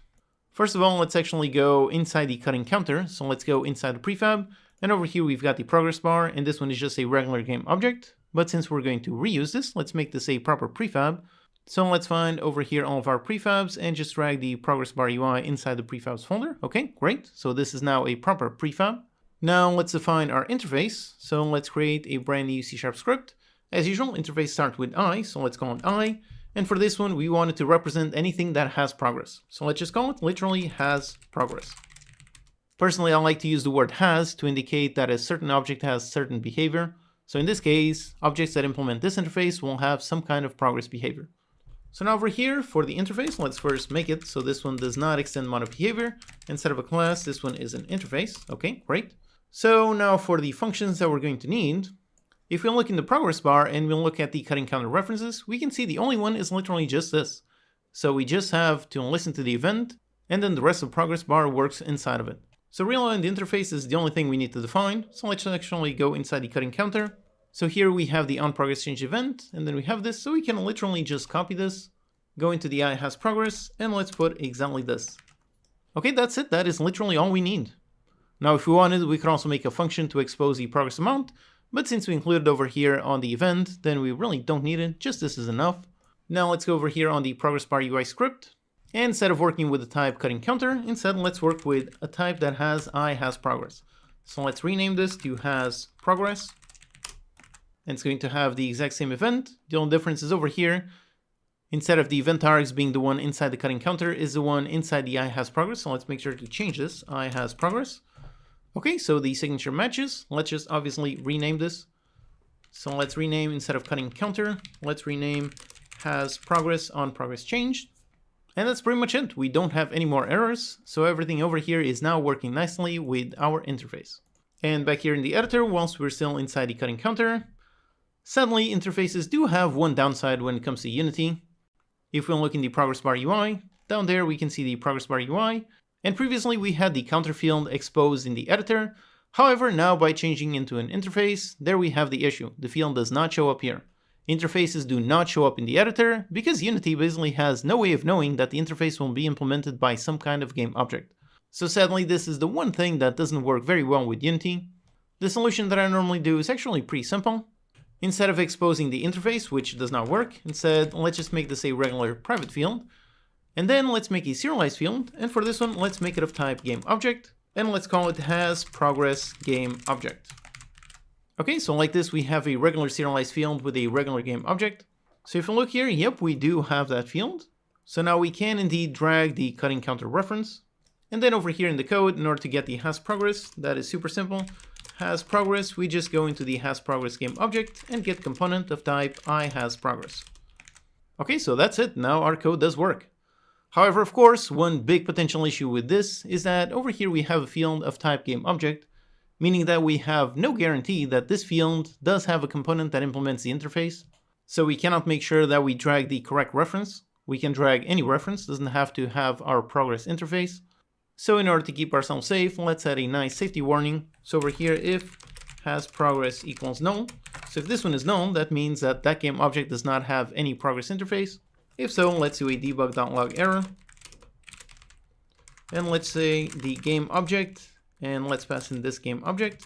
First of all, let's actually go inside the cutting counter. So let's go inside the prefab. And over here, we've got the progress bar, and this one is just a regular game object. But since we're going to reuse this, let's make this a proper prefab. So let's find over here all of our prefabs and just drag the progress bar UI inside the prefabs folder. Okay, great. So this is now a proper prefab. Now let's define our interface. So let's create a brand new C# script. As usual, interface starts with I, so let's call it I. And for this one, we want it to represent anything that has progress. So let's just call it literally has progress. Personally, I like to use the word has to indicate that a certain object has certain behavior. So in this case, objects that implement this interface will have some kind of progress behavior. So now over here for the interface, let's first make it so this one does not extend mode of behavior. Instead of a class, this one is an interface. Okay, great. So now for the functions that we're going to need, if we look in the progress bar and we look at the cutting counter references, we can see the only one is literally just this. So we just have to listen to the event, and then the rest of the progress bar works inside of it. So realign the interface is the only thing we need to define. So let's actually go inside the cutting counter. So here we have the onProgressChange event, and then we have this, so we can literally just copy this, go into the iHasProgress, and let's put exactly this. Okay, that's it. That is literally all we need. Now, if we wanted, we could also make a function to expose the progress amount, but since we included over here on the event, then we really don't need it. Just this is enough. Now let's go over here on the progress bar UI script. And instead of working with the type cutting counter, instead let's work with a type that has iHasProgress. So let's rename this to hasProgress. And it's going to have the exact same event. The only difference is over here, instead of the event args being the one inside the cutting counter, is the one inside the iHasProgress. So let's make sure to change this, iHasProgress. Okay, so the signature matches. Let's just obviously rename this. So let's rename, instead of cutting counter, let's rename hasProgress onProgressChange. And that's pretty much it. We don't have any more errors. So everything over here is now working nicely with our interface. And back here in the editor, whilst we're still inside the cutting counter, sadly, interfaces do have one downside when it comes to Unity. If we look in the progress bar UI, down there we can see the progress bar UI. And previously we had the counter field exposed in the editor. However, now by changing into an interface, there we have the issue. The field does not show up here. Interfaces do not show up in the editor because Unity basically has no way of knowing that the interface will be implemented by some kind of game object. So sadly, this is the one thing that doesn't work very well with Unity. The solution that I normally do is actually pretty simple. Instead of exposing the interface, which does not work, instead let's just make this a regular private field. And then let's make a serialized field, and for this one, let's make it of type GameObject, and let's call it hasProgressGameObject. Okay, so like this, we have a regular serialized field with a regular GameObject. So if you look here, yep, we do have that field. So now we can indeed drag the cutting counter reference. And then over here in the code, in order to get the hasProgress, that is super simple. HasProgress, we just go into the hasProgressGameObject and get component of type iHasProgress. Okay, so that's it. Now our code does work. However, of course, one big potential issue with this is that over here we have a field of type GameObject, meaning that we have no guarantee that this field does have a component that implements the interface. So we cannot make sure that we drag the correct reference. We can drag any reference, doesn't have to have our progress interface. So in order to keep ourselves safe, let's add a nice safety warning. So over here, if hasProgress equals null. So if this one is null, that means that that GameObject does not have any progress interface. If so, let's do a debug.log error. And let's say the GameObject, and let's pass in this GameObject,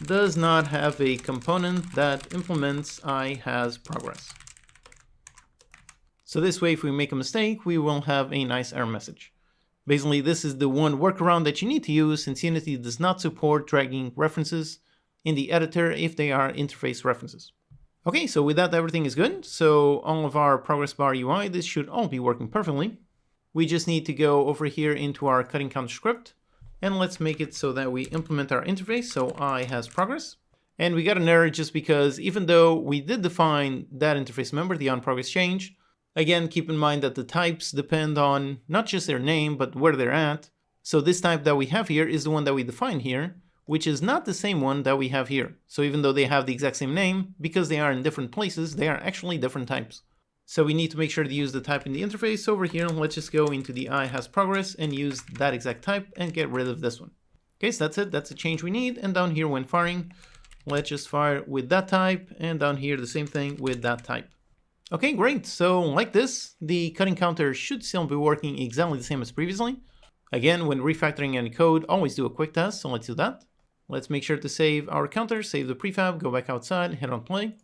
does not have a component that implements iHasProgress. So this way, if we make a mistake, we will have a nice error message. Basically, this is the one workaround that you need to use since Unity does not support dragging references in the editor if they are interface references. Okay, so with that, everything is good. So all of our progress bar UI, this should all be working perfectly. We just need to go over here into our cutting counter script, and let's make it so that we implement our interface, so iHasProgress. And we got an error just because even though we did define that interface member, the onProgressChange, again, keep in mind that the types depend on not just their name, but where they're at. So this type that we have here is the one that we define here, which is not the same one that we have here. So even though they have the exact same name, because they are in different places, they are actually different types. So we need to make sure to use the type in the interface. So over here, let's just go into the iHasProgress and use that exact type and get rid of this one. Okay, so that's it. That's the change we need. And down here when firing, let's just fire with that type. And down here, the same thing with that type. Okay, great. So like this, the cutting counter should still be working exactly the same as previously. Again, when refactoring any code, always do a quick test. So let's do that. Let's make sure to save our counter, save the prefab, go back outside, hit on play.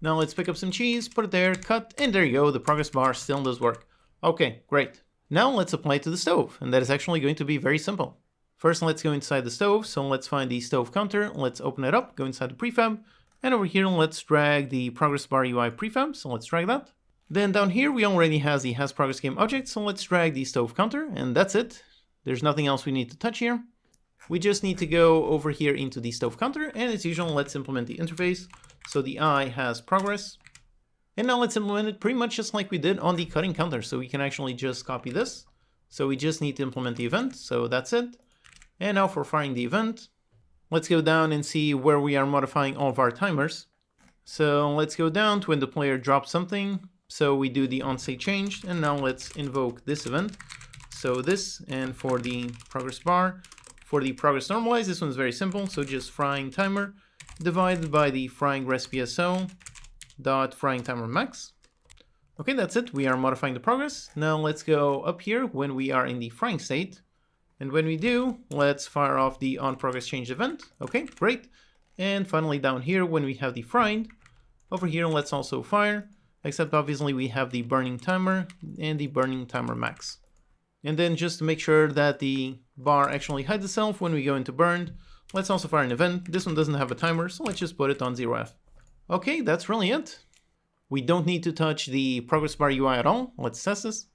Now let's pick up some cheese, put it there, cut, and there you go, the progress bar still does work. Okay, great. Now let's apply it to the stove, and that is actually going to be very simple. First, let's go inside the stove, so let's find the stove counter, let's open it up, go inside the prefab, and over here let's drag the progress bar UI prefab, so let's drag that. Then down here we already have the hasProgressGameObject, so let's drag the stove counter, and that's it. There's nothing else we need to touch here. We just need to go over here into the stove counter, and as usual, let's implement the interface. So the iHasProgress. And now let's implement it pretty much just like we did on the cutting counter. So we can actually just copy this. So we just need to implement the event. So that's it. And now for firing the event, let's go down and see where we are modifying all of our timers. So let's go down to when the player drops something. So we do the onStateChange, and now let's invoke this event. So this, and for the progress bar, for the progress normalize, this one's very simple. So just frying timer divided by the frying recipe SO dot frying timer max. Okay, that's it. We are modifying the progress. Now let's go up here when we are in the frying state. And when we do, let's fire off the onProgressChange event. Okay, great. And finally down here when we have the fried, over here let's also fire, except obviously we have the burning timer and the burning timer max. And then just to make sure that the bar actually hides itself when we go into burned, let's also fire an event. This one doesn't have a timer, so let's just put it on 0F. Okay, that's really it. We don't need to touch the progress bar UI at all. Let's test this.